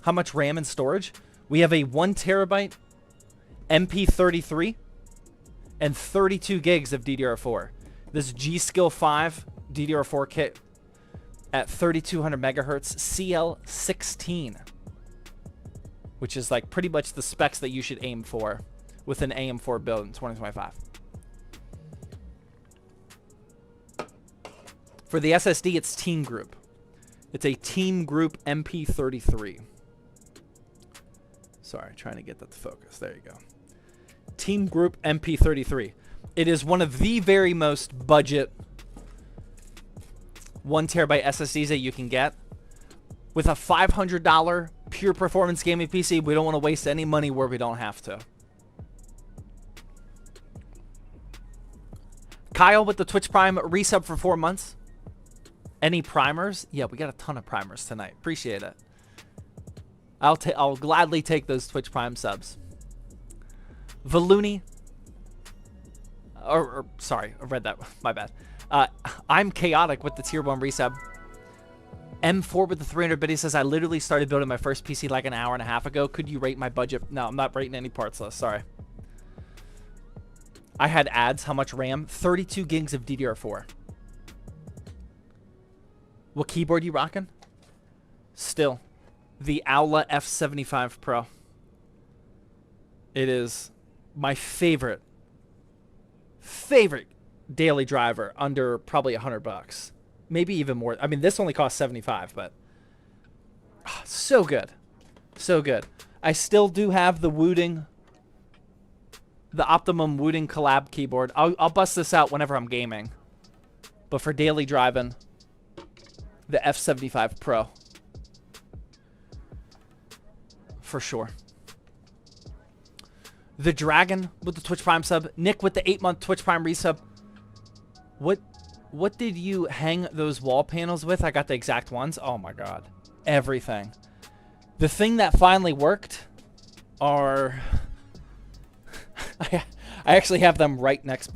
How much RAM and storage? We have a 1 terabyte MP33 and 32 gigs of DDR4. This G-Skill 5 DDR4 kit at 3200 megahertz CL16, which is like pretty much the specs that you should aim for with an AM4 build in 2025. For the SSD, it's Team Group. It's a Team Group MP33. Sorry, trying to get that to focus. There you go. Team Group MP33. It is one of the very most budget 1 terabyte SSDs that you can get. With a $500 pure performance gaming PC, we don't want to waste any money where we don't have to. Kyle with the Twitch Prime resub for 4 months. Any primers? Yeah, we got a ton of primers tonight. Appreciate it. I'll gladly take those Twitch Prime subs. Valuni. Sorry, I read that. My bad. I'm Chaotic with the tier 1 resub. M4 with the 300 biddies says, I literally started building my first PC like an hour and a half ago. Could you rate my budget? No, I'm not rating any parts list. Sorry. I had ads. How much RAM? 32 gigs of DDR4. What keyboard you rocking? Still, the Aula F75 Pro. It is my favorite daily driver under probably $100, maybe even more. I mean, this only costs 75, but so good, so good. I still do have the Optimum Wooting collab keyboard. I'll bust this out whenever I'm gaming, but for daily driving, the F75 Pro for sure. The Dragon with the Twitch Prime sub. Nick with the 8-month Twitch Prime resub. What did you hang those wall panels with? I got the exact ones. Oh my god. Everything. The thing that finally worked are I actually have them right next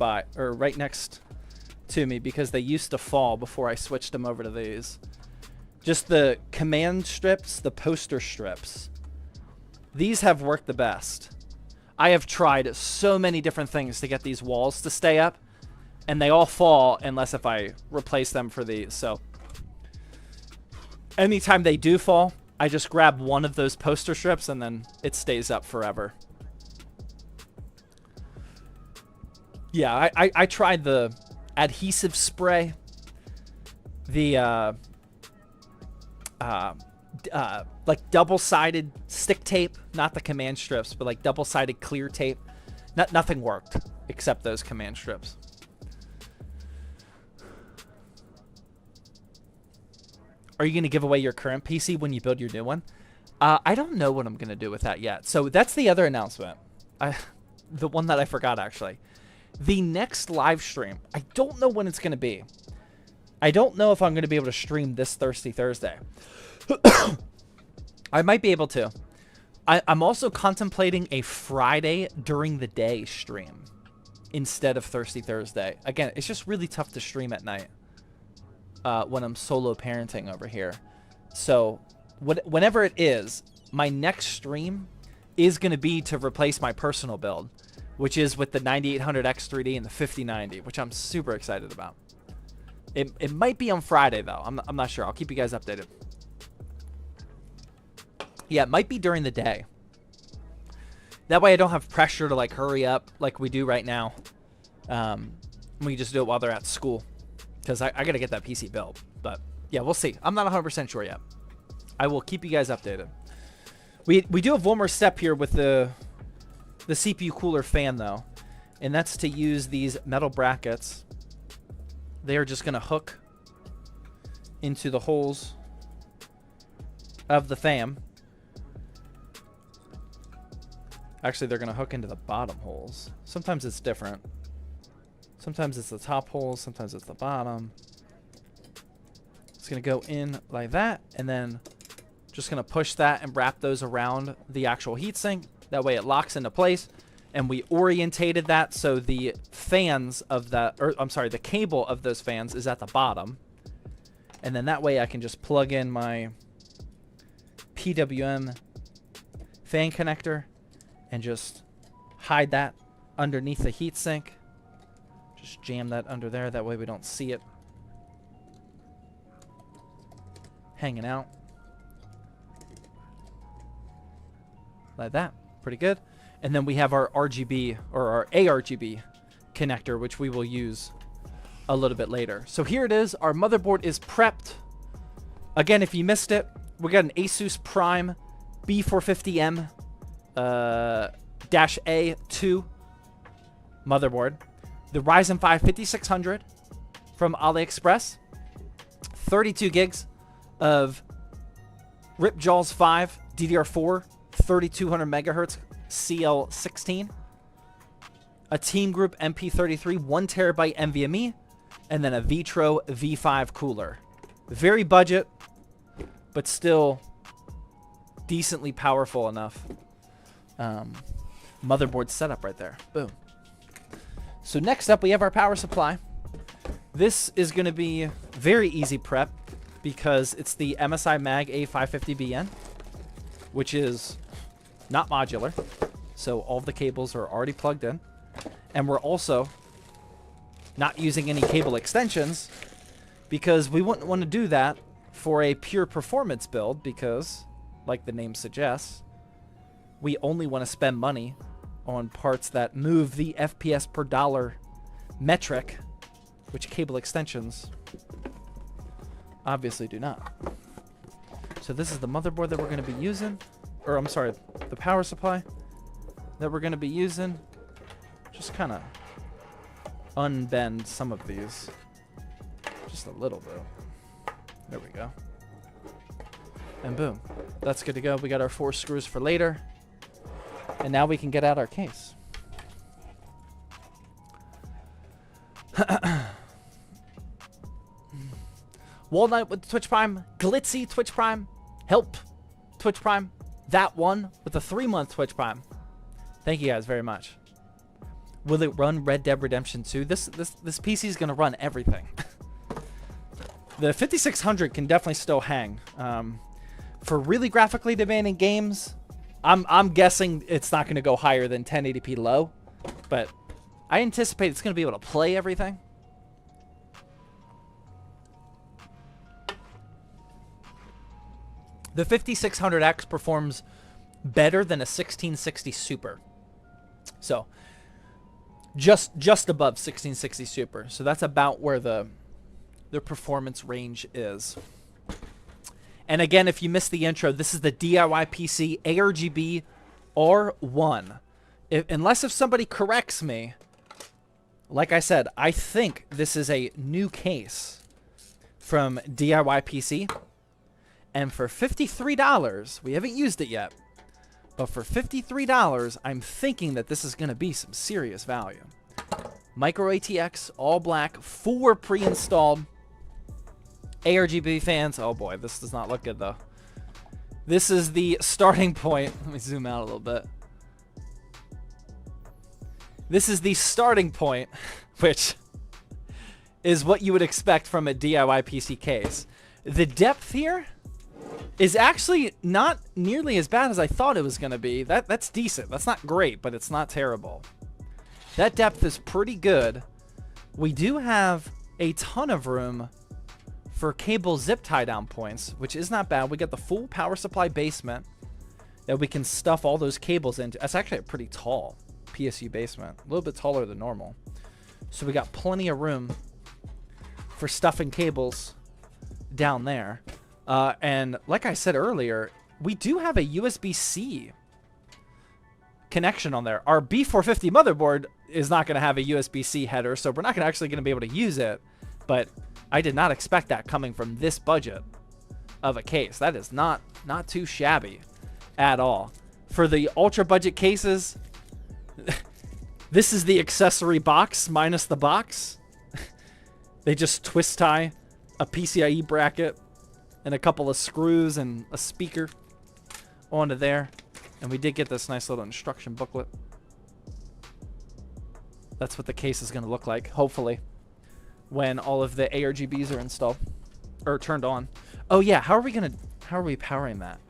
to me because they used to fall before I switched them over to these. Just the command strips, the poster strips. These have worked the best. I have tried so many different things to get these walls to stay up, and they all fall unless if I replace them for these. So anytime they do fall, I just grab one of those poster strips and then it stays up forever. Yeah, I tried the adhesive spray, the like double-sided stick tape, not the command strips, but like double-sided clear tape. Nothing worked except those command strips. Are you going to give away your current PC when you build your new one? I don't know what I'm going to do with that yet. So that's the other announcement. The one that I forgot, actually. The next live stream, I don't know when it's going to be. I don't know if I'm going to be able to stream this Thirsty Thursday. I might be able to. I'm also contemplating a Friday during the day stream instead of Thirsty Thursday. Again, it's just really tough to stream at night when I'm solo parenting over here. So whenever it is, my next stream is going to be to replace my personal build, which is with the 9800X3D and the 5090, which I'm super excited about. It might be on Friday, though. I'm not sure. I'll keep you guys updated. Yeah, it might be during the day. That way I don't have pressure to, like, hurry up like we do right now. We can just do it while they're at school. Because I got to get that PC built. But, yeah, we'll see. I'm not 100% sure yet. I will keep you guys updated. We do have one more step here with the the CPU cooler fan, though. And that's to use these metal brackets. They are just going to hook into the holes of the fan. Actually, they're going to hook into the bottom holes. Sometimes it's different. Sometimes it's the top holes. Sometimes it's the bottom. It's going to go in like that. And then just going to push that and wrap those around the actual heatsink. That way it locks into place. And we orientated that so the fans of that, or I'm sorry, the cable of those fans is at the bottom. And then that way I can just plug in my PWM fan connector and just hide that underneath the heatsink. Just jam that under there. That way we don't see it hanging out. Like that. Pretty good. And then we have our RGB or our ARGB connector, which we will use a little bit later. So here it is. Our motherboard is prepped. Again, if you missed it, we got an Asus Prime B450M -A2 motherboard. The Ryzen 5 5600 from AliExpress. 32 gigs of Ripjaws 5 DDR4 3200 megahertz CL16, a Team Group MP33 1 terabyte NVMe, and then a Vitro V5 cooler. Very budget, but still decently powerful enough motherboard setup right there. Boom. So next up, we have our power supply. This is going to be very easy prep because it's the MSI Mag A550BN, which is not modular. So all of the cables are already plugged in. And we're also not using any cable extensions because we wouldn't want to do that for a pure performance build because, like the name suggests, we only want to spend money on parts that move the FPS per dollar metric, which cable extensions obviously do not. So this is the motherboard that we're going to be using, or I'm sorry, the power supply that we're going to be using. Just kind of unbend some of these just a little bit. There we go. And boom, that's good to go. We got our 4 screws for later. And now we can get out our case. Walnut with Twitch Prime. Glitzy Twitch Prime. Help Twitch Prime. That one with a 3-month Twitch Prime. Thank you guys very much. Will it run Red Dead Redemption 2? This PC is going to run everything. The 5600 can definitely still hang. For really graphically demanding games, I'm guessing it's not going to go higher than 1080p low, but I anticipate it's going to be able to play everything. The 5600X performs better than a 1660 Super. So, just above 1660 Super. So that's about where the performance range is. And again, if you missed the intro, this is the DIY PC ARGB R1. Unless if somebody corrects me, like I said, I think this is a new case from DIY PC. And for $53, we haven't used it yet, but for $53, I'm thinking that this is going to be some serious value. Micro ATX, all black, 4 pre-installed ARGB fans. Oh boy, this does not look good though. This is the starting point. Let me zoom out a little bit. This is the starting point, which is what you would expect from a DIY PC case. The depth here is actually not nearly as bad as I thought it was going to be. That's decent. That's not great, but it's not terrible. That depth is pretty good. We do have a ton of room for cable zip tie down points, which is not bad. We got the full power supply basement that we can stuff all those cables into. That's actually a pretty tall PSU basement, a little bit taller than normal. So we got plenty of room for stuffing cables down there. And like I said earlier, we do have a USB-C connection on there. Our B450 motherboard is not going to have a USB-C header, so we're not actually going to be able to use it. But I did not expect that coming from this budget of a case. That is not too shabby at all. For the ultra budget cases, this is the accessory box minus the box. They just twist tie a PCIe bracket and a couple of screws and a speaker onto there. And we did get this nice little instruction booklet. That's what the case is going to look like, hopefully, when all of the ARGBs are installed or turned on. Oh yeah, how are we powering that?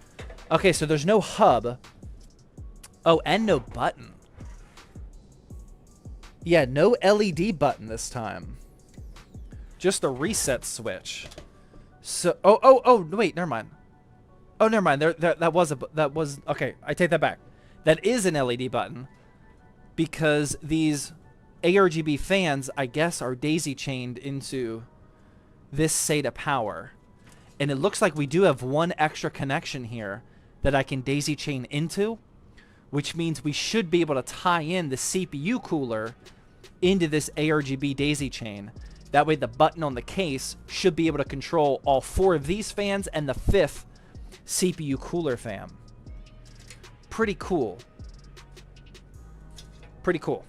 Okay, so there's no hub. Oh, and no button. Yeah, no LED button this time. Just a reset switch. So, oh, wait, never mind. Oh, never mind. That was okay. I take that back. That is an LED button because these ARGB fans, I guess, are daisy chained into this SATA power. And it looks like we do have one extra connection here that I can daisy chain into, which means we should be able to tie in the CPU cooler into this ARGB daisy chain. That way the button on the case should be able to control all 4 of these fans and the 5th CPU cooler fan. Pretty cool. Pretty cool.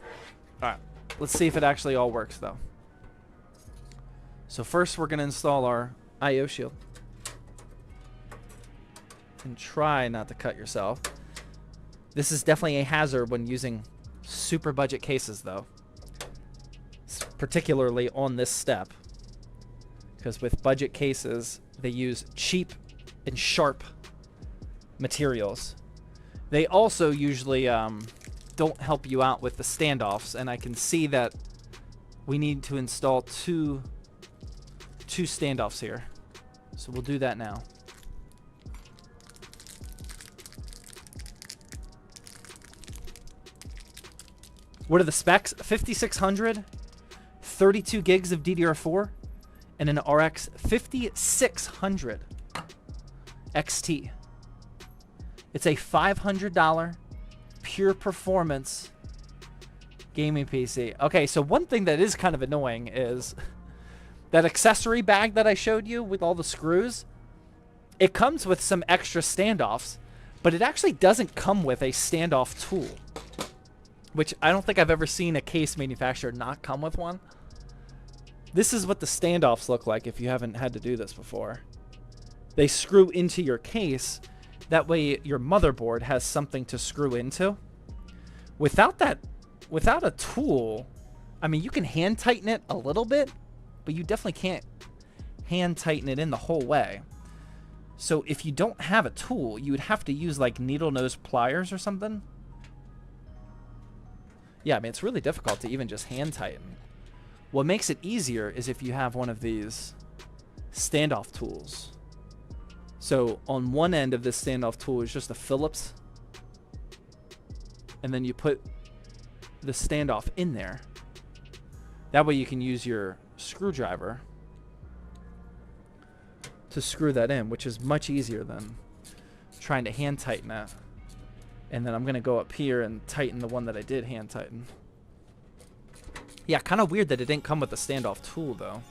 All right, let's see if it actually all works though. So first we're gonna install our IO shield. And try not to cut yourself. This is definitely a hazard when using super budget cases though. Particularly on this step. Because with budget cases, they use cheap and sharp materials. They also usually don't help you out with the standoffs, and I can see that we need to install two standoffs here. So we'll do that now. What are the specs? 5600, 32 gigs of DDR4, and an RX 5600 XT. It's a $500 pure performance gaming PC. Okay, so one thing that is kind of annoying is that accessory bag that I showed you with all the screws. It comes with some extra standoffs, but it actually doesn't come with a standoff tool, which I don't think I've ever seen a case manufacturer not come with one. This is what the standoffs look like if you haven't had to do this before. They screw into your case. That way your motherboard has something to screw into. Without a tool, I mean, you can hand tighten it a little bit, but you definitely can't hand tighten it in the whole way. So if you don't have a tool, you would have to use like needle nose pliers or something. Yeah, I mean, it's really difficult to even just hand tighten. What makes it easier is if you have one of these standoff tools. So on one end of this standoff tool is just a Phillips, and then you put the standoff in there. That way you can use your screwdriver to screw that in, which is much easier than trying to hand tighten that. And then I'm going to go up here and tighten the one that I did hand tighten. Yeah, kind of weird that it didn't come with a standoff tool, though.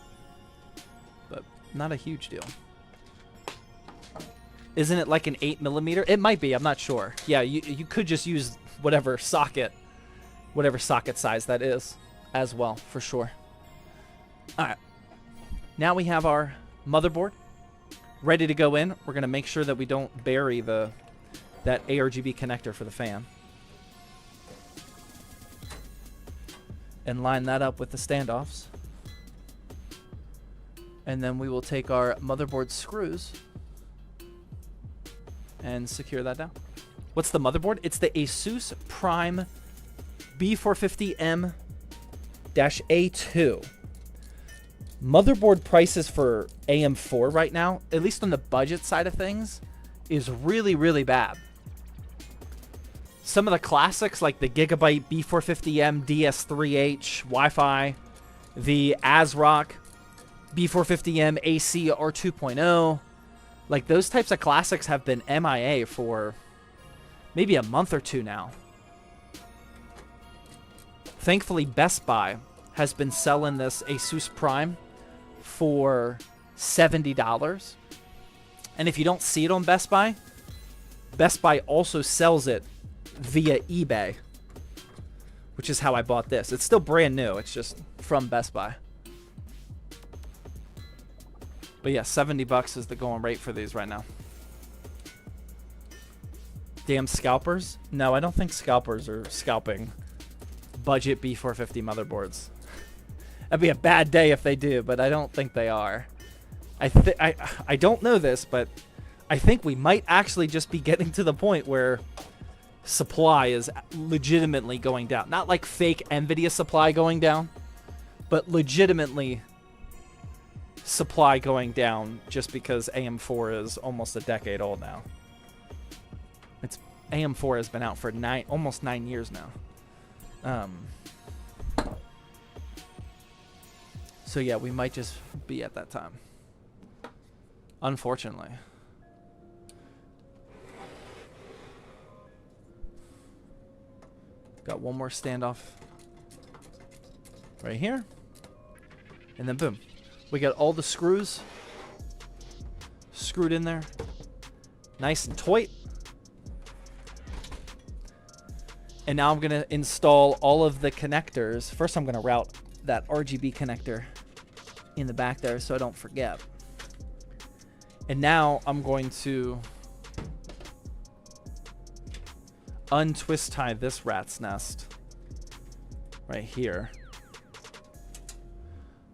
But not a huge deal. Isn't it like an 8mm? It might be, I'm not sure. Yeah, you could just use whatever socket size that is as well, for sure. Alright. Now we have our motherboard ready to go in. We're going to make sure that we don't bury that ARGB connector for the fan. And line that up with the standoffs. And then we will take our motherboard screws and secure that down. What's the motherboard? It's the Asus Prime B450M-A2. Motherboard prices for AM4 right now, at least on the budget side of things, is really, really bad. Some of the classics like the Gigabyte B450M DS3H Wi-Fi, the ASRock B450M AC R2.0, like those types of classics have been MIA for maybe a month or two now. Thankfully, Best Buy has been selling this Asus Prime for $70. And if you don't see it on Best Buy also sells it via eBay, which is how I bought this. It's still brand new. It's just from Best Buy. But yeah, $70 is the going rate for these right now. Damn scalpers? No, I don't think scalpers are scalping budget B450 motherboards. That'd be a bad day if they do, but I don't think they are. I don't know this, but I think we might actually just be getting to the point where supply is legitimately going down. Not like fake NVIDIA supply going down, but legitimately supply going down just because AM4 is almost a decade old now. AM4 has been out for almost 9 years now. So yeah, we might just be at that time. Unfortunately. Got one more standoff right here. And then boom. We got all the screws screwed in there. Nice and tight. And now I'm going to install all of the connectors. First, I'm going to route that RGB connector in the back there so I don't forget. And now I'm going to untwist tie this rat's nest right here.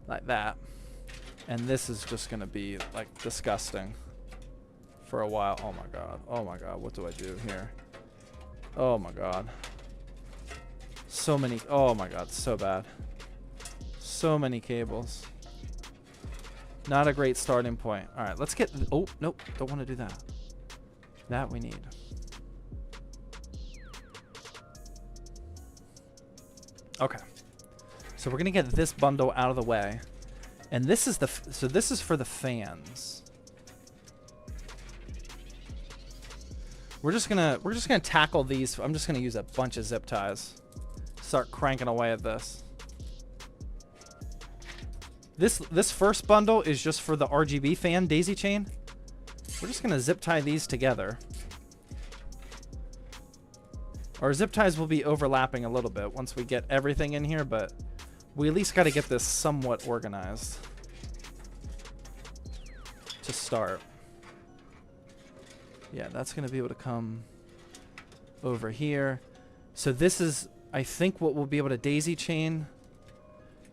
Like that. And this is just going to be like disgusting for a while. Oh my god. Oh my god. What do I do here? Oh my god. So many. Oh my god. So bad. So many cables. Not a great starting point. All right. Let's get. Oh, nope. Don't want to do that. That we need. Okay. So we're going to get this bundle out of the way. And this is so this is for the fans. We're just gonna tackle these. I'm just gonna use a bunch of zip ties. Start cranking away at this. This first bundle is just for the RGB fan daisy chain. We're just gonna zip tie these together. Our zip ties will be overlapping a little bit once we get everything in here, but we at least got to get this somewhat organized to start. Yeah, that's going to be able to come over here. So this is, I think, what we'll be able to daisy chain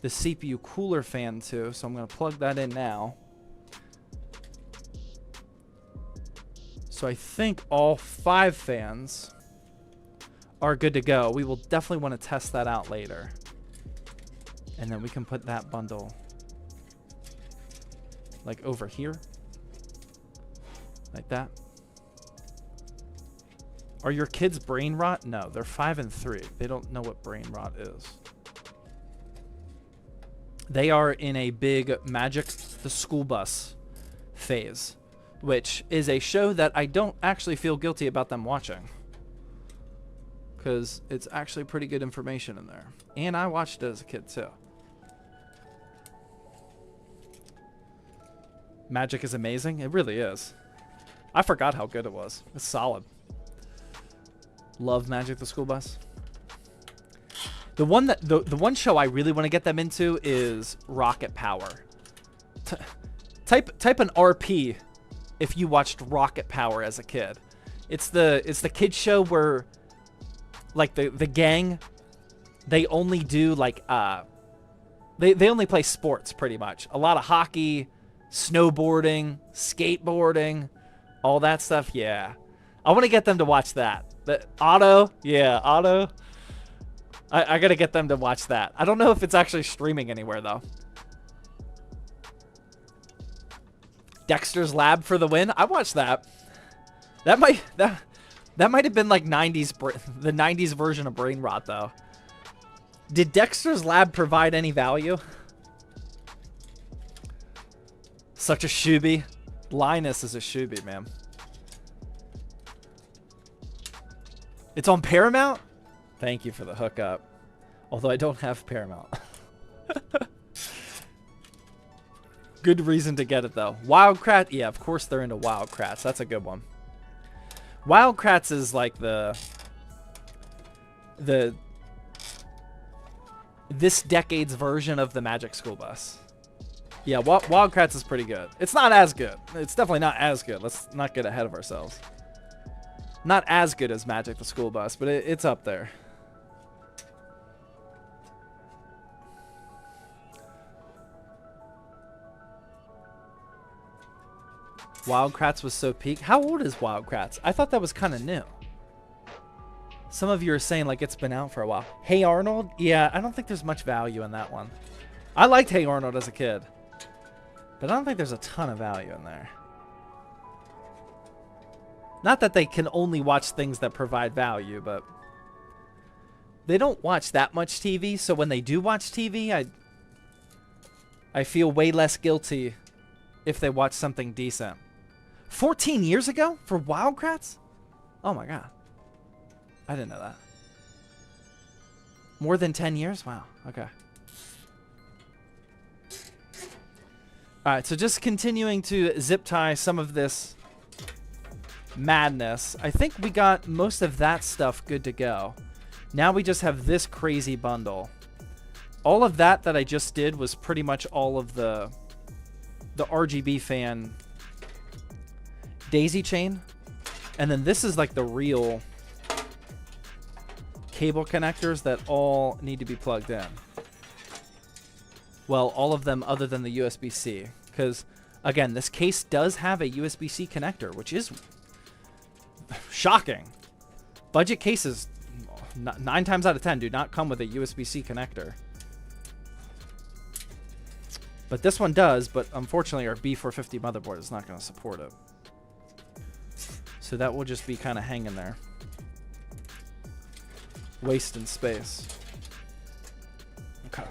the CPU cooler fan to. So I'm going to plug that in now. So I think all 5 fans are good to go. We will definitely want to test that out later. And then we can put that bundle like over here. Like that. Are your kids brain rot? No, they're 5 and 3. They don't know what brain rot is. They are in a big Magic the School Bus phase, which is a show that I don't actually feel guilty about them watching, because it's actually pretty good information in there. And I watched it as a kid too. Magic is amazing. It really is. I forgot how good it was. It's solid. Love Magic the School Bus. The one that the one show I really want to get them into is Rocket Power. Type an RP if you watched Rocket Power as a kid. It's the kids show where like the gang, they only do like they only play sports pretty much. A lot of hockey, snowboarding, skateboarding, all that stuff. Yeah. I want to get them to watch that. Auto. Yeah, Auto. I got to get them to watch that. I don't know if it's actually streaming anywhere, though. Dexter's Lab for the win. I watched that. That might have been like the 90s version of Brain Rot, though. Did Dexter's Lab provide any value? Such a shooby. Linus is a shooby, man. It's on Paramount? Thank you for the hookup. Although I don't have Paramount. Good reason to get it, though. Wildcrat, yeah, of course they're into Wildcrats. That's a good one. Wildcrats is like this decade's version of the Magic School Bus. Yeah, Wildcrats is pretty good. It's not as good. It's definitely not as good. Let's not get ahead of ourselves. Not as good as Magic the School Bus, but it's up there. Wildcrats was so peak. How old is Wildcrats? I thought that was kind of new. Some of you are saying like it's been out for a while. Hey Arnold? Yeah, I don't think there's much value in that one. I liked Hey Arnold as a kid, but I don't think there's a ton of value in there. Not that they can only watch things that provide value, but they don't watch that much TV, so when they do watch TV, I feel way less guilty if they watch something decent. 14 years ago for Wildcrats? Oh my god. I didn't know that. More than 10 years? Wow. Okay. Alright, so just continuing to zip tie some of this madness. I think we got most of that stuff good to go. Now we just have this crazy bundle. All of that I just did was pretty much all of the RGB fan daisy chain. And then this is like the real cable connectors that all need to be plugged in. Well, all of them other than the USB-C. Because, again, this case does have a USB-C connector, which is shocking. Budget cases, 9 times out of 10, do not come with a USB-C connector. But this one does, but unfortunately our B450 motherboard is not going to support it. So that will just be kind of hanging there. Wasting space. Okay.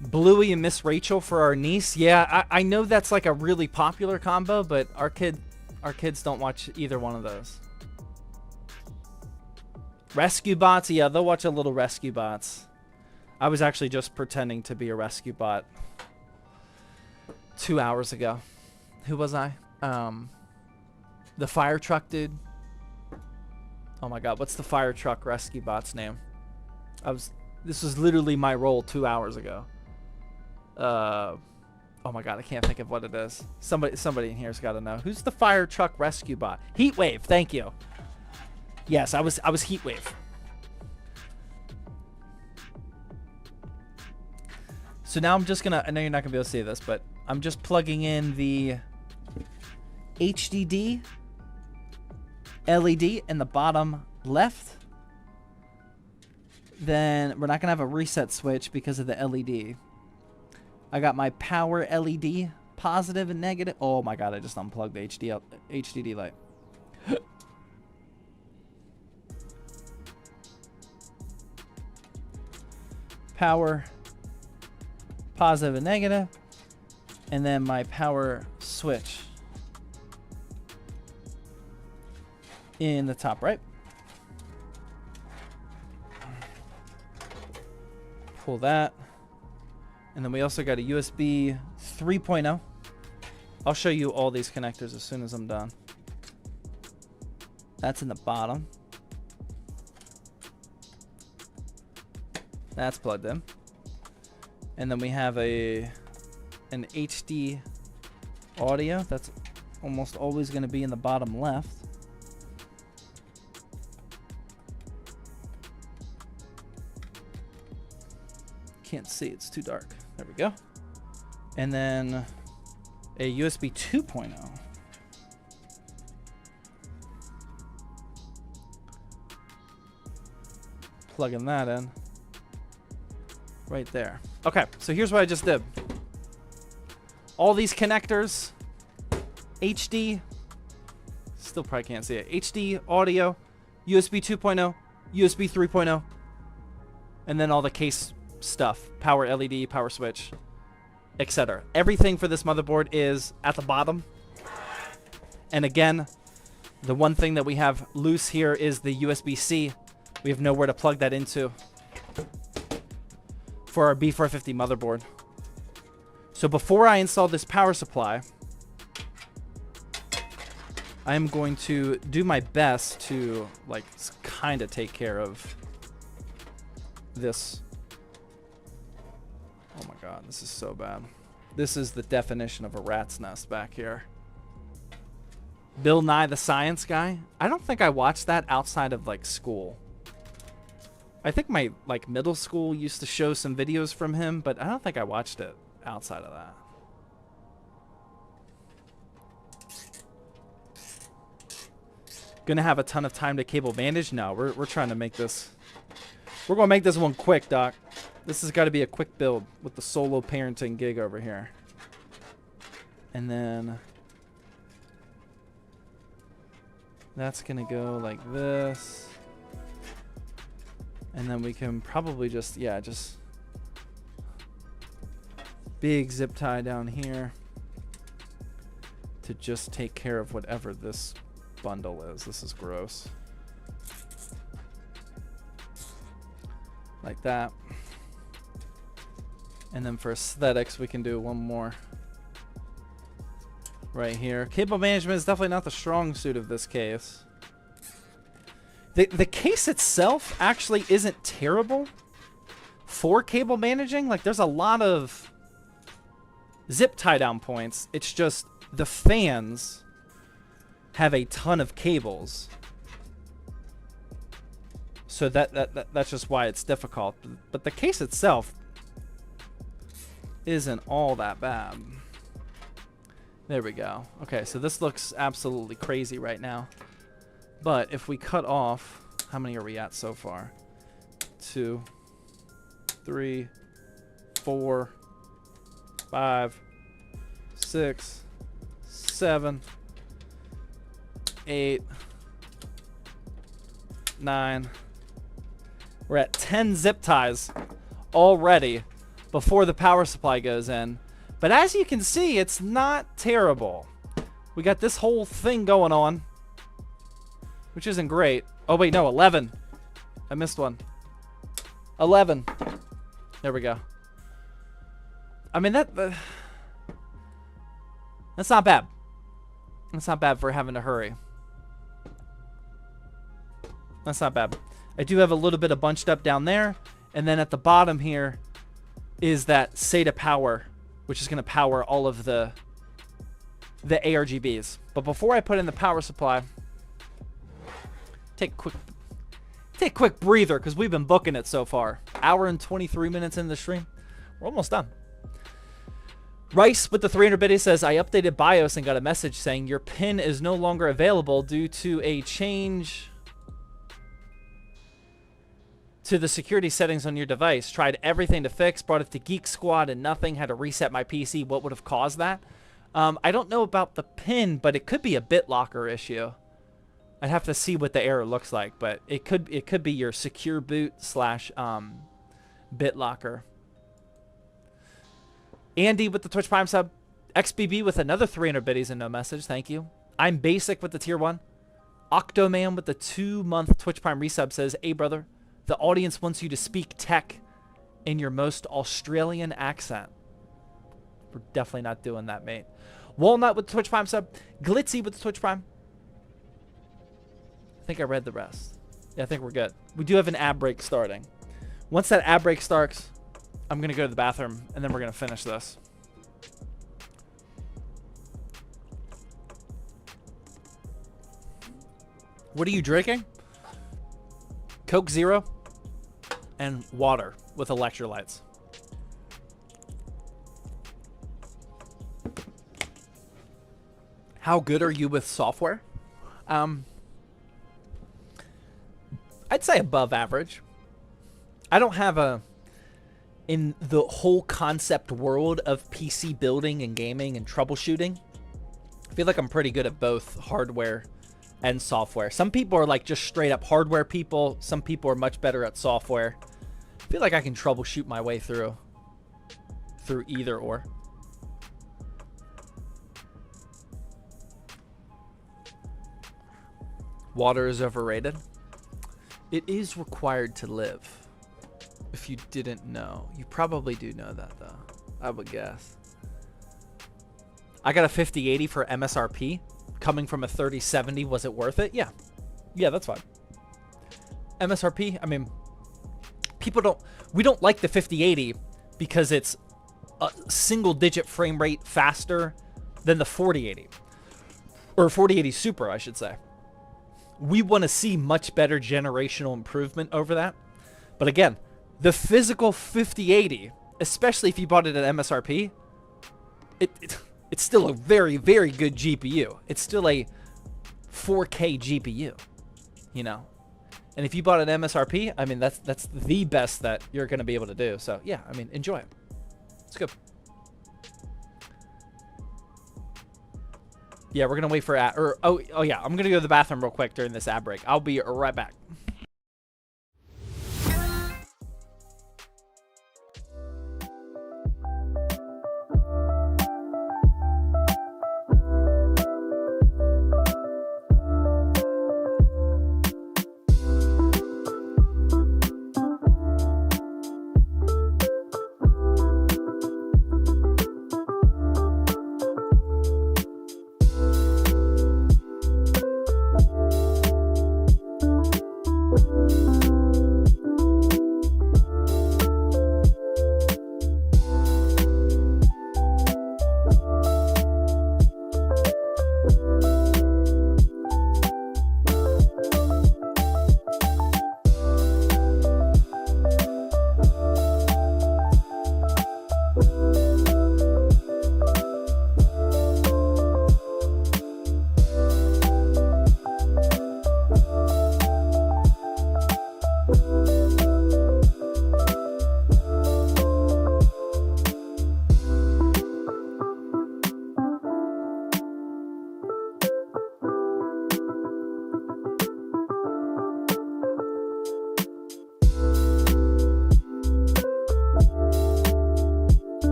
Bluey and Miss Rachel for our niece. Yeah, I know that's like a really popular combo, but our kids don't watch either one of those. Rescue bots, yeah, they'll watch a little rescue bots. I was actually just pretending to be a rescue bot 2 hours ago. Who was I? The fire truck dude. Oh my god, what's the fire truck rescue bot's name? This was literally my role 2 hours ago. Oh my god, I can't think of what it is. Somebody in here's got to know. Who's the fire truck rescue bot? Heatwave, thank you. Yes, I was Heatwave. So now I'm just gonna, I know you're not gonna be able to see this, but I'm just plugging in the HDD LED in the bottom left. Then we're not gonna have a reset switch because of the LED. I got my power LED positive and negative. Oh my god, I just unplugged the HDD light. Power positive and negative, and then my power switch in the top right. Pull that, and then we also got a USB 3.0. I'll show you all these connectors as soon as I'm done. That's in the bottom. That's plugged in. And then we have an HD audio that's almost always going to be in the bottom left. Can't see, it's too dark. There we go. And then a USB 2.0. Plugging that in. Right there. Okay, so here's what I just did. All these connectors, HD, still probably can't see it. HD audio, USB 2.0, USB 3.0, and then all the case stuff, power LED, power switch, etc. Everything for this motherboard is at the bottom. And again, the one thing that we have loose here is the USB-C We have nowhere to plug that into for our B450 motherboard. So before I install this power supply, I am going to do my best to like kind of take care of this. Oh my god, this is so bad. This is the definition of a rat's nest back here. Bill Nye the Science Guy. I don't think I watched that outside of like school. I think my like middle school used to show some videos from him, but I don't think I watched it outside of that. Gonna have a ton of time to cable manage? No, we're trying to make this. We're gonna make this one quick, Doc. This has got to be a quick build with the solo parenting gig over here. And then that's gonna go like this. And then we can probably just, yeah, just big zip tie down here to just take care of whatever this bundle is. This is gross. Like that. And then for aesthetics, we can do one more right here. Cable management is definitely not the strong suit of this case. The case itself actually isn't terrible for cable managing. Like, there's a lot of zip tie down points. It's just the fans have a ton of cables. So that's just why it's difficult. But the case itself isn't all that bad. There we go. Okay, so this looks absolutely crazy right now. But if we cut off, how many are we at so far? 2, 3, 4, 5, 6, 7, 8, 9. We're at 10 zip ties already before the power supply goes in. But as you can see, it's not terrible. We got this whole thing going on, which isn't great. Oh, wait, no, 11. I missed one. 11. There we go. I mean, that's not bad. That's not bad for having to hurry. That's not bad. I do have a little bit of bunched up down there. And then at the bottom here is that SATA power, which is going to power all of the ARGBs. But before I put in the power supply, take a quick breather, because we've been booking it so far. Hour and 23 minutes into the stream. We're almost done. Rice with the 300 biddy says, I updated BIOS and got a message saying your PIN is no longer available due to a change to the security settings on your device. Tried everything to fix, brought it to Geek Squad and nothing. Had to reset my PC. What would have caused that? I don't know about the PIN, but it could be a BitLocker issue. I'd have to see what the error looks like, but it could be your secure boot / BitLocker. Andy with the Twitch Prime sub. XBB with another 300 biddies and no message. Thank you. I'm Basic with the tier 1. Octoman with the 2-month Twitch Prime resub says, hey, brother, the audience wants you to speak tech in your most Australian accent. We're definitely not doing that, mate. Walnut with the Twitch Prime sub. Glitzy with the Twitch Prime. I think I read the rest. Yeah, I think we're good. We do have an ad break starting. Once that ad break starts, I'm going to go to the bathroom, and then we're going to finish this. What are you drinking? Coke Zero and water with electrolytes. How good are you with software? I'd say above average. I don't have in the whole concept world of PC building and gaming and troubleshooting, I feel like I'm pretty good at both hardware and software. Some people are like just straight up hardware people. Some people are much better at software. I feel like I can troubleshoot my way through either or. Water is overrated. It is required to live. If you didn't know. You probably do know that, though. I would guess. I got a 5080 for MSRP. Coming from a 3070, was it worth it? Yeah. Yeah, that's fine. MSRP, I mean, we don't like the 5080 because it's a single-digit frame rate faster than the 4080. Or 4080 Super, I should say. We want to see much better generational improvement over that. But again, the physical 5080, especially if you bought it at MSRP, it's still a very, very good GPU. It's still a 4K GPU, you know. And if you bought an MSRP, I mean, that's the best that you're going to be able to do. So, yeah, I mean, enjoy it. It's good. Yeah, we're going to wait for ad. Oh, yeah, I'm going to go to the bathroom real quick during this ad break. I'll be right back.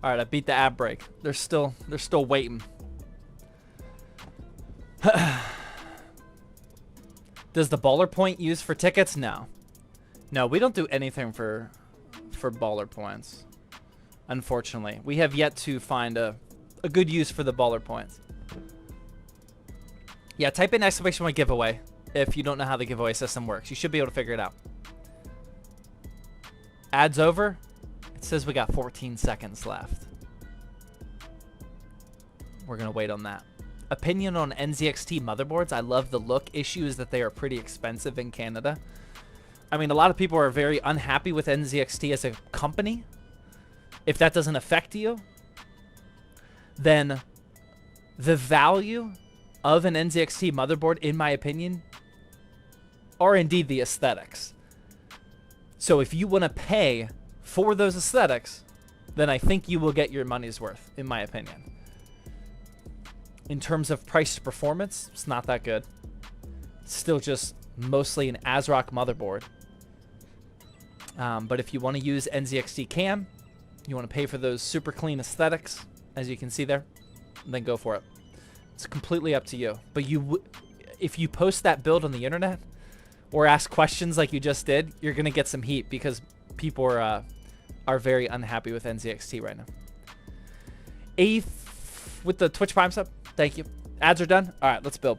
All right, I beat the ad break. They're still waiting. Does the baller point use for tickets? No. No, we don't do anything for baller points. Unfortunately, we have yet to find a good use for the baller points. Yeah, type in !1 giveaway if you don't know how the giveaway system works. You should be able to figure it out. Ads over. It says we got 14 seconds left. We're going to wait on that. Opinion on NZXT motherboards. I love the look. Issue is that they are pretty expensive in Canada. I mean, a lot of people are very unhappy with NZXT as a company. If that doesn't affect you, then the value of an NZXT motherboard, in my opinion, are indeed the aesthetics. So if you want to pay for those aesthetics, then I think you will get your money's worth, in my opinion. In terms of price to performance, it's not that good. It's still just mostly an ASRock motherboard. But if you want to use NZXT cam, you want to pay for those super clean aesthetics, as you can see there, then go for it. It's completely up to you. But if you post that build on the internet or ask questions like you just did, you're going to get some heat because people are very unhappy with NZXT right now. With the Twitch Prime sub, thank you. Ads are done. All right, let's build.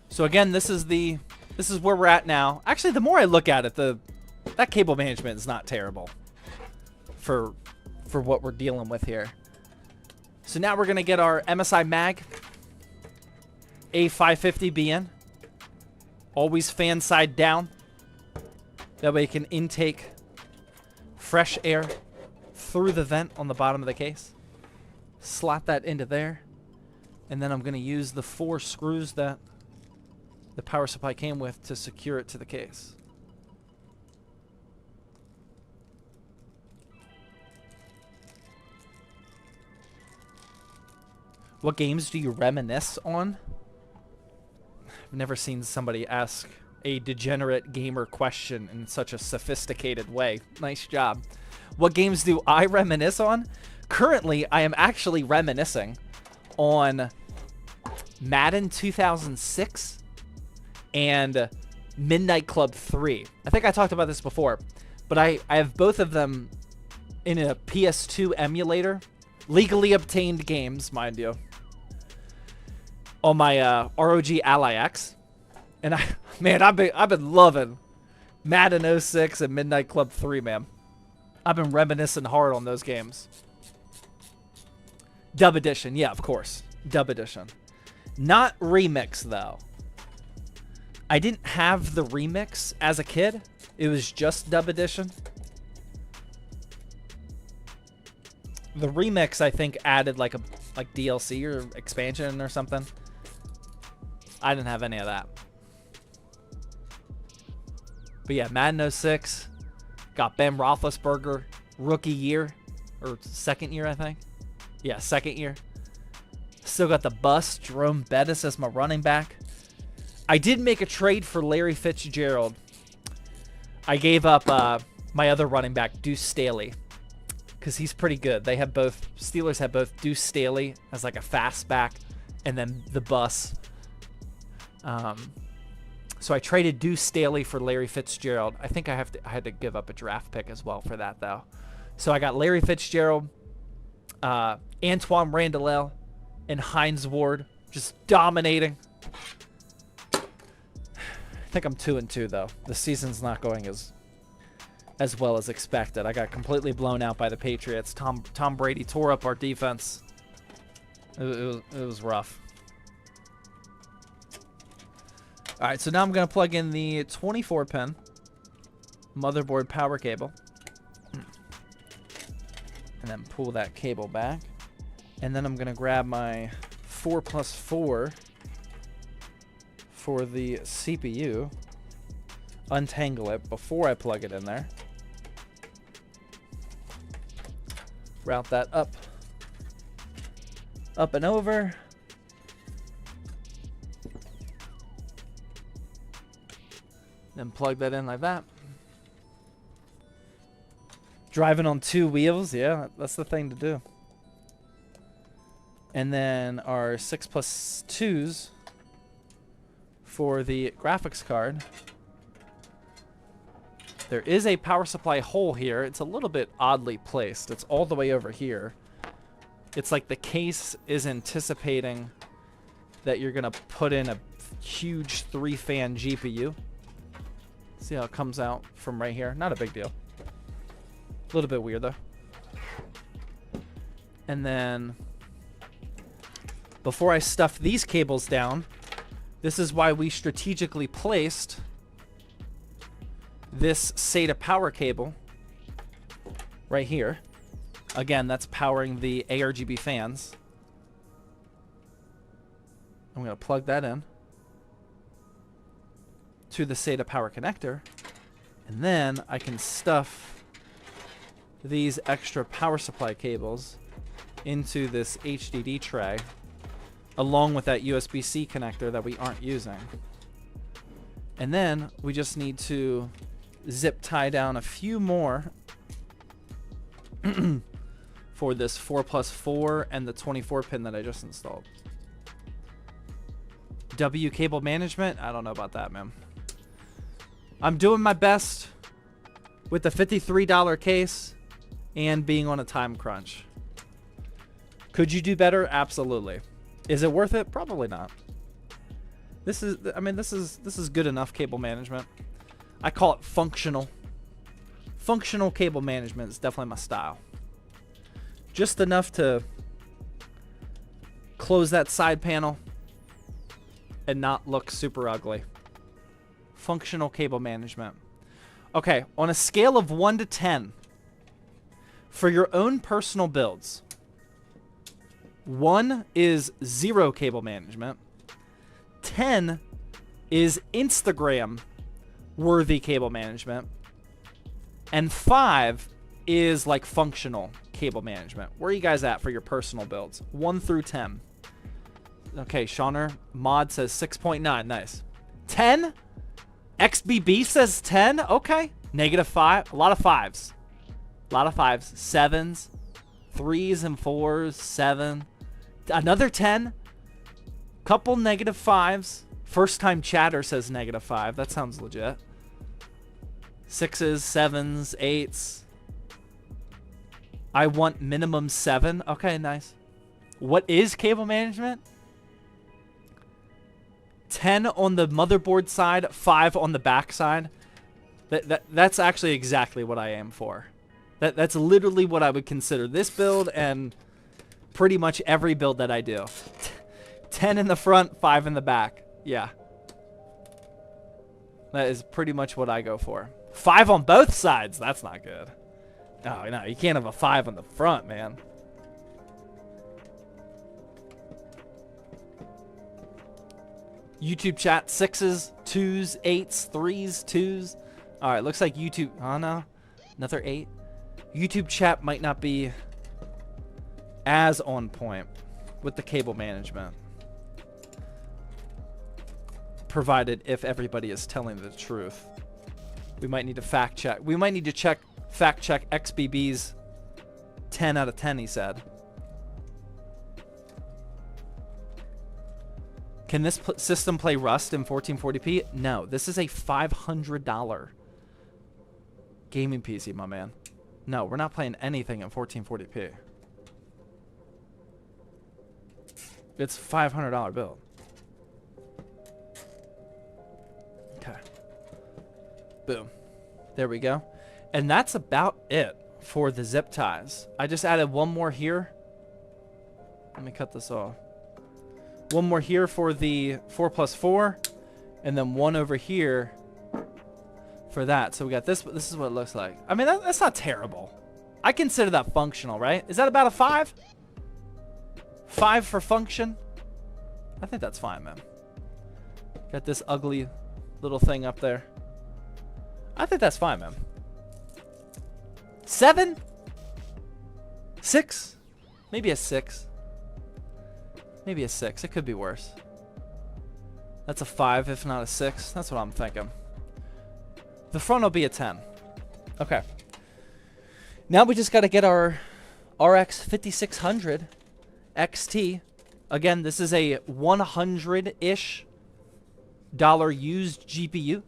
So again, this is where we're at now. Actually, the more I look at it, that cable management is not terrible for what we're dealing with here. So now we're gonna get our MSI mag A550BN. Always fan side down. That way it can intake fresh air through the vent on the bottom of the case. Slot that into there. And then I'm going to use the 4 screws that the power supply came with to secure it to the case. What games do you reminisce on? I've never seen somebody ask a degenerate gamer question in such a sophisticated way. Nice job. What games do I reminisce on? Currently, I am actually reminiscing on Madden 2006 and Midnight Club 3. I think I talked about this before, but I have both of them in a PS2 emulator. Legally obtained games, mind you. On my ROG Ally X. And I've been loving Madden 06 and Midnight Club 3, man. I've been reminiscing hard on those games. Dub Edition, yeah, of course. Dub Edition. Not Remix, though. I didn't have the Remix as a kid. It was just Dub Edition. The Remix, I think, added like DLC or expansion or something. I didn't have any of that. But yeah, Madden 06. Got Ben Roethlisberger rookie year. Or second year, I think. Yeah, second year. Still got the bust. Jerome Bettis as my running back. I did make a trade for Larry Fitzgerald. I gave up my other running back, Deuce Staley. Because he's pretty good. They have both. Steelers have both Deuce Staley as like a fast back. And then the bus. So I traded Deuce Staley for Larry Fitzgerald. I think I had to give up a draft pick as well for that, though. So I got Larry Fitzgerald, Antoine Randall, and Hines Ward just dominating. I think I'm 2-2 though. The season's not going as well as expected. I got completely blown out by the Patriots. Tom Brady tore up our defense. It was rough. All right, so now I'm going to plug in the 24-pin motherboard power cable. And then pull that cable back. And then I'm going to grab my 4+4 for the CPU. Untangle it before I plug it in there. Route that up and over. Then plug that in like that. Driving on 2 wheels, yeah, that's the thing to do. And then our 6+2s for the graphics card. There is a power supply hole here. It's a little bit oddly placed. It's all the way over here. It's like the case is anticipating that you're going to put in a huge 3-fan GPU. See how it comes out from right here. Not a big deal. A little bit weird, though. And then, before I stuff these cables down, this is why we strategically placed this SATA power cable right here. Again, that's powering the ARGB fans. I'm going to plug that in to the SATA power connector, and then I can stuff these extra power supply cables into this HDD tray along with that USB-C connector that we aren't using. And then we just need to zip tie down a few more for this 4+4 and the 24 pin that I just installed. W cable management, I don't know about that, man. I'm doing my best with the $53 case and being on a time crunch. Could you do better? Absolutely. Is it worth it? Probably not. This is good enough cable management. I call it functional. Functional cable management is definitely my style. Just enough to close that side panel and not look super ugly. Functional cable management. Okay, on a scale of 1 to 10, for your own personal builds, 1 is 0 cable management, 10 is Instagram worthy cable management, and 5 is like functional cable management. Where are you guys at for your personal builds? 1 through 10. Okay, Shauner Mod says 6.9. Nice. 10? XBB says 10? Okay. -5. A lot of 5s. A lot of 5s. 7s. 3s and 4s. 7. Another 10. Couple -5s. First time chatter says -5. That sounds legit. 6s, 7s, 8s. I want minimum 7. Okay, nice. What is cable management? 10 on the motherboard side, 5 on the back side. That's actually exactly what I aim for. That's literally what I would consider this build and pretty much every build that I do. 10 in the front, 5 in the back. Yeah. That is pretty much what I go for. 5 on both sides. That's not good. Oh, no, you can't have a 5 on the front, man. YouTube chat, 6s, 2s, 8s, 3s, 2s. All right, looks like YouTube. Oh, no. Another 8. YouTube chat might not be as on point with the cable management. Provided if everybody is telling the truth. We might need to fact check. We might need to fact check XBB's 10 out of 10, he said. Can this system play Rust in 1440p? No, this is a $500 gaming PC, my man. No, we're not playing anything in 1440p. It's a $500 build. Okay. Boom. There we go. And that's about it for the zip ties. I just added one more here. Let me cut this off. One more here for the 4+4, and then one over here for that. So we got this. This is what it looks like. I mean, that's not terrible. I consider that functional, right? Is that about a 5? 5 for function? I think that's fine, man. Got this ugly little thing up there. I think that's fine, man. 7? 6? Maybe a 6. Maybe a 6. It could be worse. That's a 5, if not a 6. That's what I'm thinking. The front will be a 10. Okay. Now we just got to get our RX 5600 XT. Again, this is a $100-ish used GPU.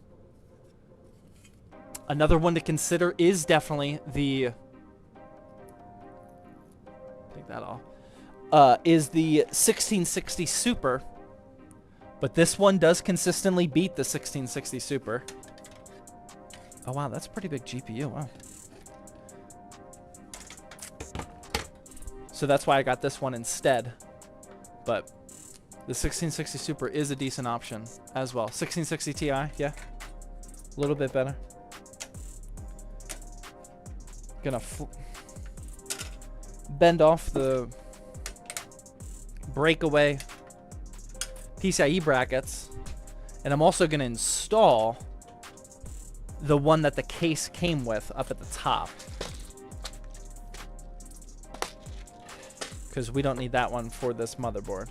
Another one to consider is definitely the... Take that off. Is the 1660 Super. But this one does consistently beat the 1660 Super. Oh, wow, that's a pretty big GPU. Wow. So that's why I got this one instead. But the 1660 Super is a decent option as well. 1660 Ti, yeah. A little bit better. Gonna bend off the breakaway PCIe brackets. And I'm also going to install the one that the case came with up at the top. Because we don't need that one for this motherboard.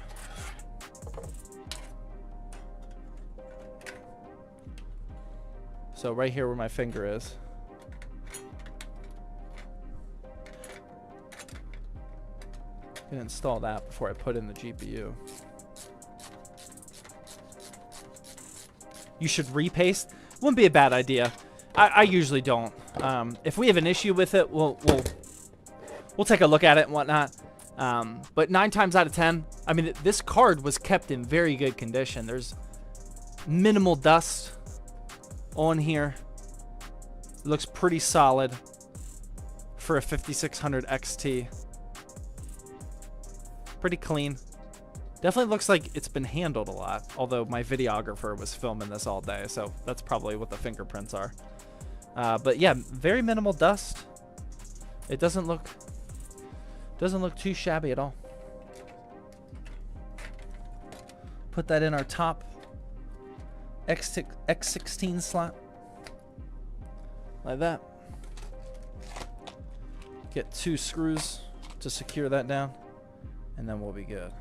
So right here where my finger is. I'm gonna install that before I put in the GPU. You should repaste. Wouldn't be a bad idea. I usually don't. If we have an issue with it, we'll take a look at it and whatnot. But 9 times out of 10, I mean, this card was kept in very good condition. There's minimal dust on here. It looks pretty solid for a 5600 XT. Pretty clean. Definitely looks like it's been handled a lot, although my videographer was filming this all day, so that's probably what the fingerprints are. But yeah, very minimal dust. It doesn't look too shabby at all. Put that in our top X16 slot. Like that. Get 2 screws to secure that down, and then we'll be good.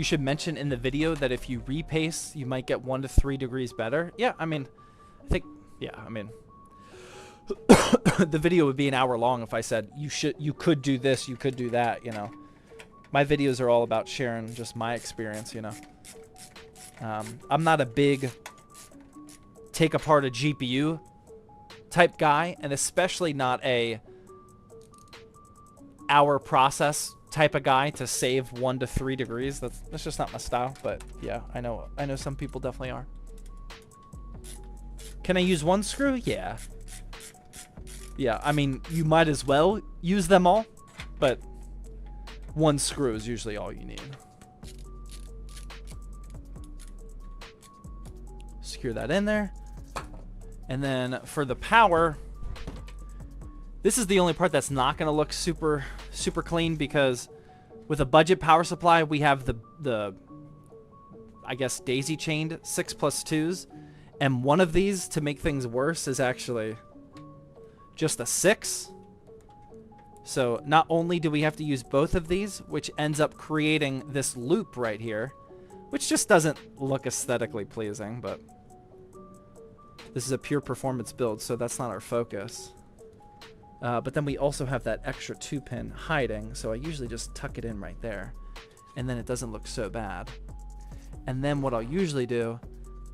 You should mention in the video that if you repaste, you might get 1 to 3 degrees better. Yeah, I mean, I think, yeah, I mean, the video would be an hour long if I said you could do this, you could do that, you know. My videos are all about sharing just my experience, you know. I'm not a big take apart a GPU type guy, and especially not a hour process type of guy to save 1 to 3 degrees. That's just not my style. But yeah, I know some people definitely are. Can I use 1 screw? Yeah. Yeah, I mean, you might as well use them all, but 1 screw is usually all you need. Secure that in there. And then for the power, this is the only part that's not going to look super clean, because with a budget power supply, we have the I guess daisy chained 6+2s, and one of these, to make things worse, is actually just a 6. So not only do we have to use both of these, which ends up creating this loop right here, which just doesn't look aesthetically pleasing, but this is a pure performance build, so that's not our focus. But then we also have that extra 2-pin hiding, so I usually just tuck it in right there, and then it doesn't look so bad. And then what I'll usually do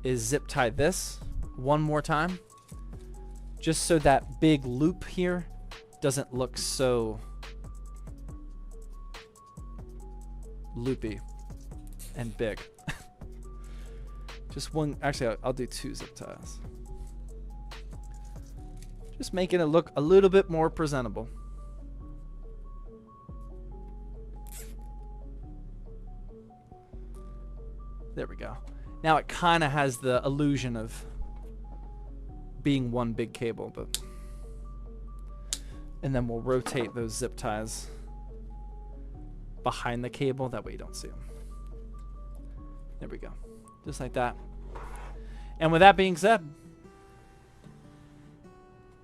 is zip tie this one more time, just so that big loop here doesn't look so loopy and big. Just one, actually I'll do 2 zip ties. Just making it look a little bit more presentable. There we go. Now it kind of has the illusion of being one big cable, but... And then we'll rotate those zip ties behind the cable. That way you don't see them. There we go. Just like that. And with that being said...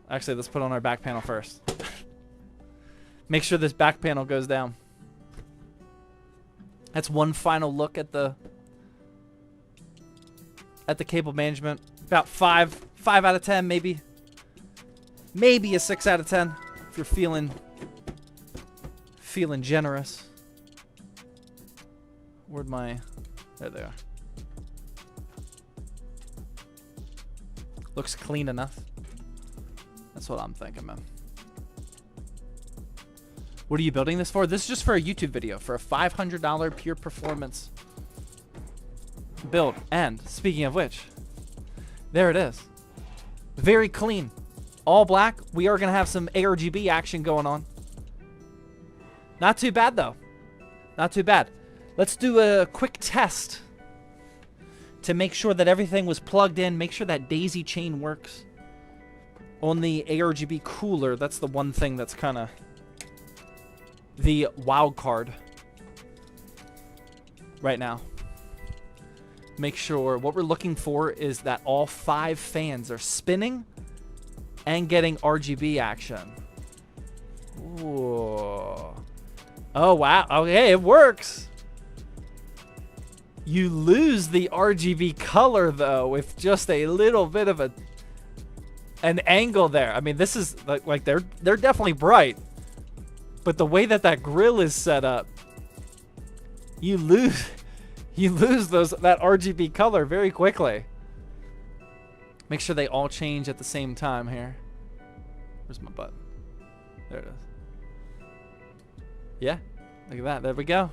Actually, let's put on our back panel first. Make sure this back panel goes down. That's one final look at the cable management. About 5 out of 10, maybe a 6 out of 10 if you're feeling generous. Where'd my... There they are. Looks clean enough. That's what I'm thinking, man. What are you building this for? This is just for a YouTube video, for a $500 pure performance build. And speaking of which, there it is. Very clean. All black. We are going to have some ARGB action going on. Not too bad, though. Not too bad. Let's do a quick test to make sure that everything was plugged in. Make sure that daisy chain works. On the ARGB cooler, that's the one thing that's kind of the wild card right now. Make sure what we're looking for is that all 5 fans are spinning and getting RGB action. Ooh. Oh, wow. Okay, it works. You lose the RGB color, though, with just a little bit of an angle there. I mean, this is like they're definitely bright, but the way that grill is set up, you lose that RGB color very quickly. Make sure they all change at the same time here. Where's my button? There it is. Yeah, look at that. There we go.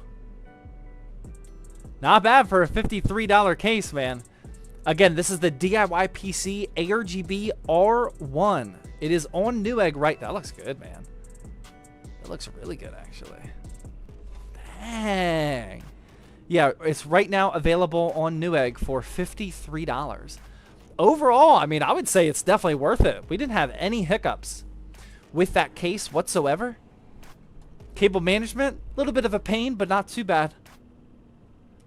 Not bad for a $53 case, man. Again, this is the DIY PC ARGB R1. It is on Newegg right... That looks good, man. That looks really good, actually. Dang. Yeah, it's right now available on Newegg for $53. Overall, I mean, I would say it's definitely worth it. We didn't have any hiccups with that case whatsoever. Cable management, a little bit of a pain, but not too bad.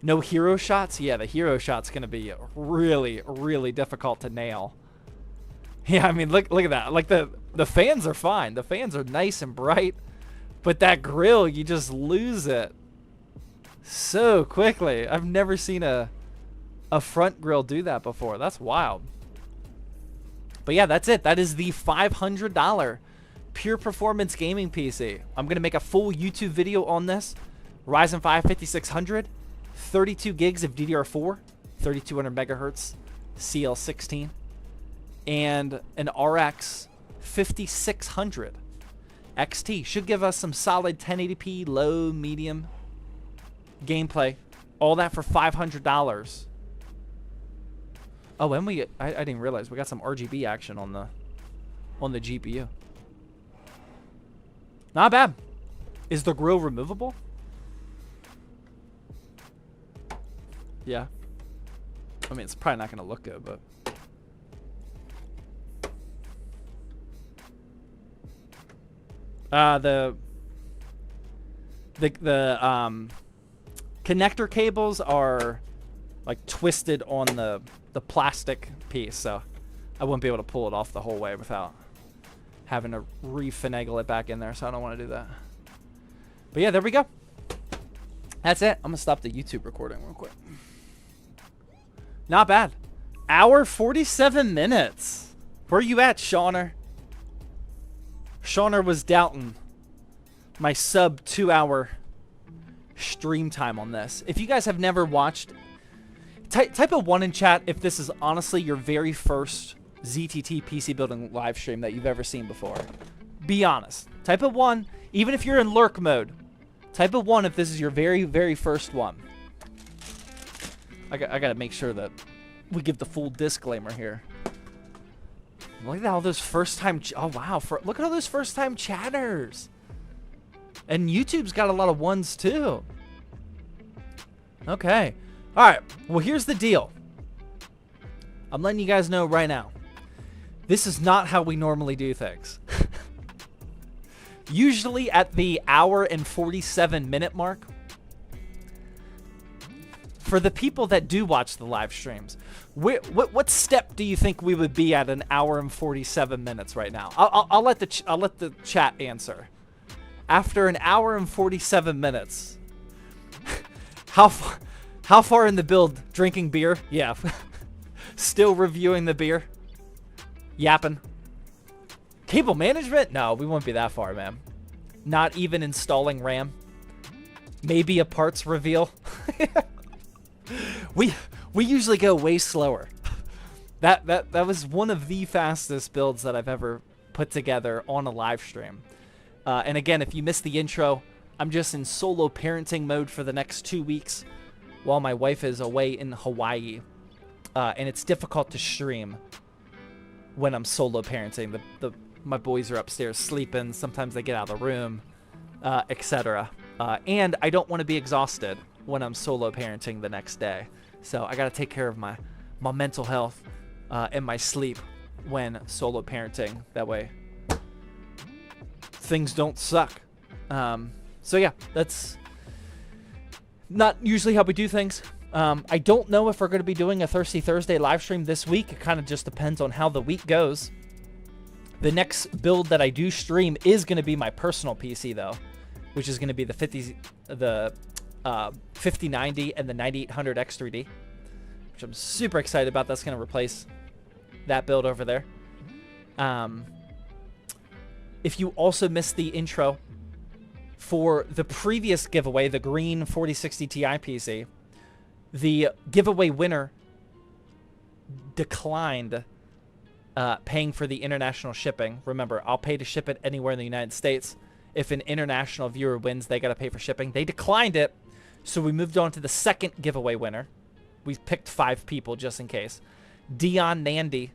No hero shots? Yeah, the hero shot's going to be really, really difficult to nail. Yeah, I mean, look at that. Like, the fans are fine. The fans are nice and bright. But that grill, you just lose it. So quickly. I've never seen a front grill do that before. That's wild. But yeah, that's it. That is the $500 pure performance gaming PC. I'm going to make a full YouTube video on this. Ryzen 5 5600, 32 gigs of DDR4, 3200 megahertz, CL16, and an RX 5600 XT. Should give us some solid 1080p, low, medium gameplay. All that for $500. Oh, and I didn't realize we got some RGB action on the GPU. Not bad. Is the grill removable? Yeah. I mean, it's probably not going to look good, but the connector cables are like twisted on the plastic piece, so I wouldn't be able to pull it off the whole way without having to refinagle it back in there, so I don't want to do that. But yeah, there we go. That's it. I'm gonna stop the YouTube recording real quick. Not bad. Hour 47 minutes. Where you at, Shauner? Shauner was doubting my sub 2-hour stream time on this. If you guys have never watched, type a 1 in chat if this is honestly your very first ZTT PC building live stream that you've ever seen before. Be honest. Type a 1, even if you're in lurk mode. Type a 1 if this is your very, very first one. I gotta make sure that we give the full disclaimer here. Look at all those first time. Oh wow! Look at all those first time chatters. And YouTube's got a lot of ones too. Okay. All right. Well, here's the deal. I'm letting you guys know right now. This is not how we normally do things. Usually at the hour and 47 minute mark. For the people that do watch the live streams, what step do you think we would be at an hour and 47 minutes right now? I'll let the chat answer. After an hour and 47 minutes, how far in the build? Drinking beer? Yeah. Still reviewing the beer? Yapping? Cable management? No, we won't be that far, man. Not even installing RAM. Maybe a parts reveal. We usually go way slower. That was one of the fastest builds that I've ever put together on a live stream. And again, if you missed the intro, I'm just in solo parenting mode for the next 2 weeks while my wife is away in Hawaii. And it's difficult to stream when I'm solo parenting. My boys are upstairs sleeping. Sometimes they get out of the room, etc. And I don't want to be exhausted when I'm solo parenting the next day. So I got to take care of my mental health and my sleep when solo parenting. That way things don't suck. So yeah, that's not usually how we do things. I don't know if we're going to be doing a Thirsty Thursday live stream this week. It kind of just depends on how the week goes. The next build that I do stream is going to be my personal PC though, which is going to be the 5090 and the 9800 X3D, which I'm super excited about. That's going to replace that build over there. If you also missed the intro for the previous giveaway, the green 4060 Ti PC, the giveaway winner declined paying for the international shipping. Remember, I'll pay to ship it anywhere in the United States. If an international viewer wins, they got to pay for shipping. They declined it, so we moved on to the second giveaway winner. We picked 5 people just in case. Dion Nandy.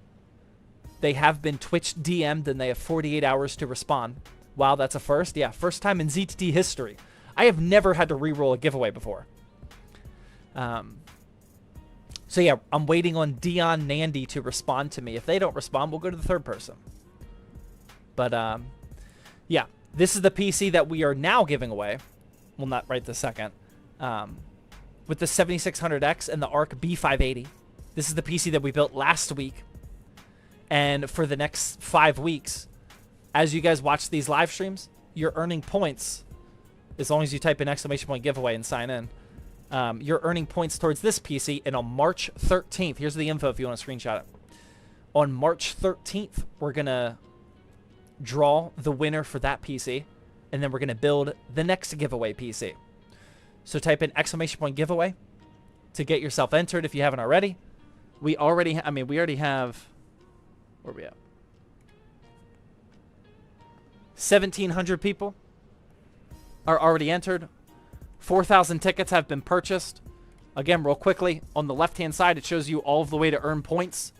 They have been Twitch DM'd and they have 48 hours to respond. Wow, that's a first? Yeah, first time in ZTT history. I have never had to re-roll a giveaway before. So yeah, I'm waiting on Dion Nandy to respond to me. If they don't respond, we'll go to the third person. But yeah, this is the PC that we are now giving away. Well, not right this second. With the 7600X and the ARC B580. This is the PC that we built last week. And for the next 5 weeks, as you guys watch these live streams, you're earning points as long as you type in exclamation point giveaway and sign in. you're earning points towards this PC. And on March 13th, here's the info if you want to screenshot it. On March 13th, we're going to draw the winner for that PC. And then we're going to build the next giveaway PC. So type in !giveaway to get yourself entered if you haven't already. We already have, where are we at? 1,700 people are already entered. 4,000 tickets have been purchased. Again, real quickly, on the left-hand side, it shows you all of the way to earn points.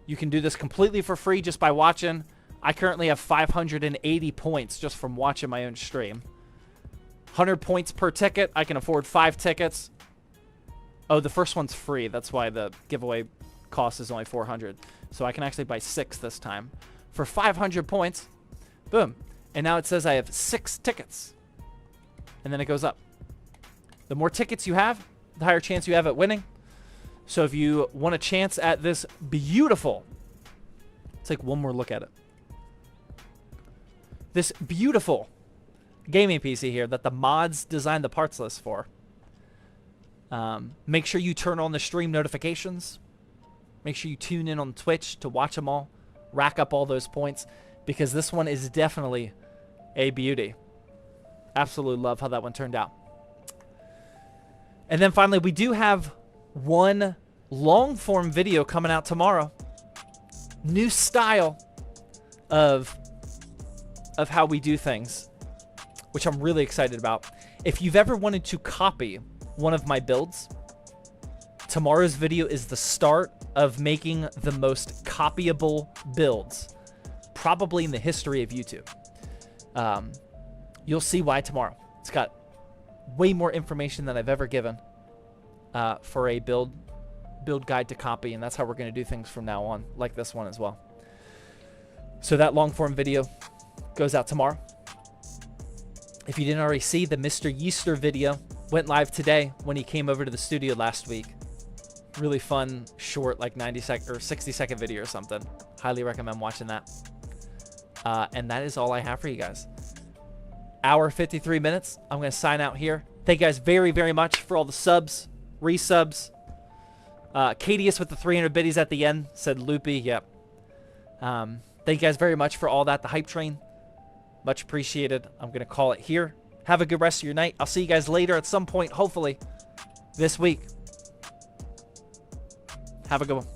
You can do this completely for free just by watching. I currently have 580 points just from watching my own stream. 100 points per ticket. I can afford 5 tickets. Oh, the first one's free. That's why the giveaway cost is only 400. So I can actually buy 6 this time. For 500 points, boom. And now it says I have 6 tickets. And then it goes up. The more tickets you have, the higher chance you have at winning. So if you want a chance at this beautiful, let's take one more look at it. This beautiful gaming PC here that the mods designed the parts list for. Make sure you turn on the stream notifications. Make sure you tune in on Twitch to watch them all. Rack up all those points because this one is definitely a beauty. Absolutely love how that one turned out. And then finally, we do have one long form video coming out tomorrow. New style of how we do things, which I'm really excited about. If you've ever wanted to copy one of my builds, tomorrow's video is the start of making the most copyable builds, probably in the history of YouTube. You'll see why tomorrow. It's got way more information than I've ever given for a build guide to copy, and that's how we're going to do things from now on, like this one as well. So that long form video goes out tomorrow. If you didn't already see, the Mr. Yeaster video went live today when he came over to the studio last week. Really fun, short, like 90-second or 60-second video or something. Highly recommend watching that. And that is all I have for you guys. Hour 53 minutes. I'm going to sign out here. Thank you guys very, very much for all the subs, resubs. Cadius with the 300 biddies at the end said loopy. Yep. Thank you guys very much for all that. The hype train. Much appreciated. I'm going to call it here. Have a good rest of your night. I'll see you guys later at some point, hopefully, this week. Have a good one.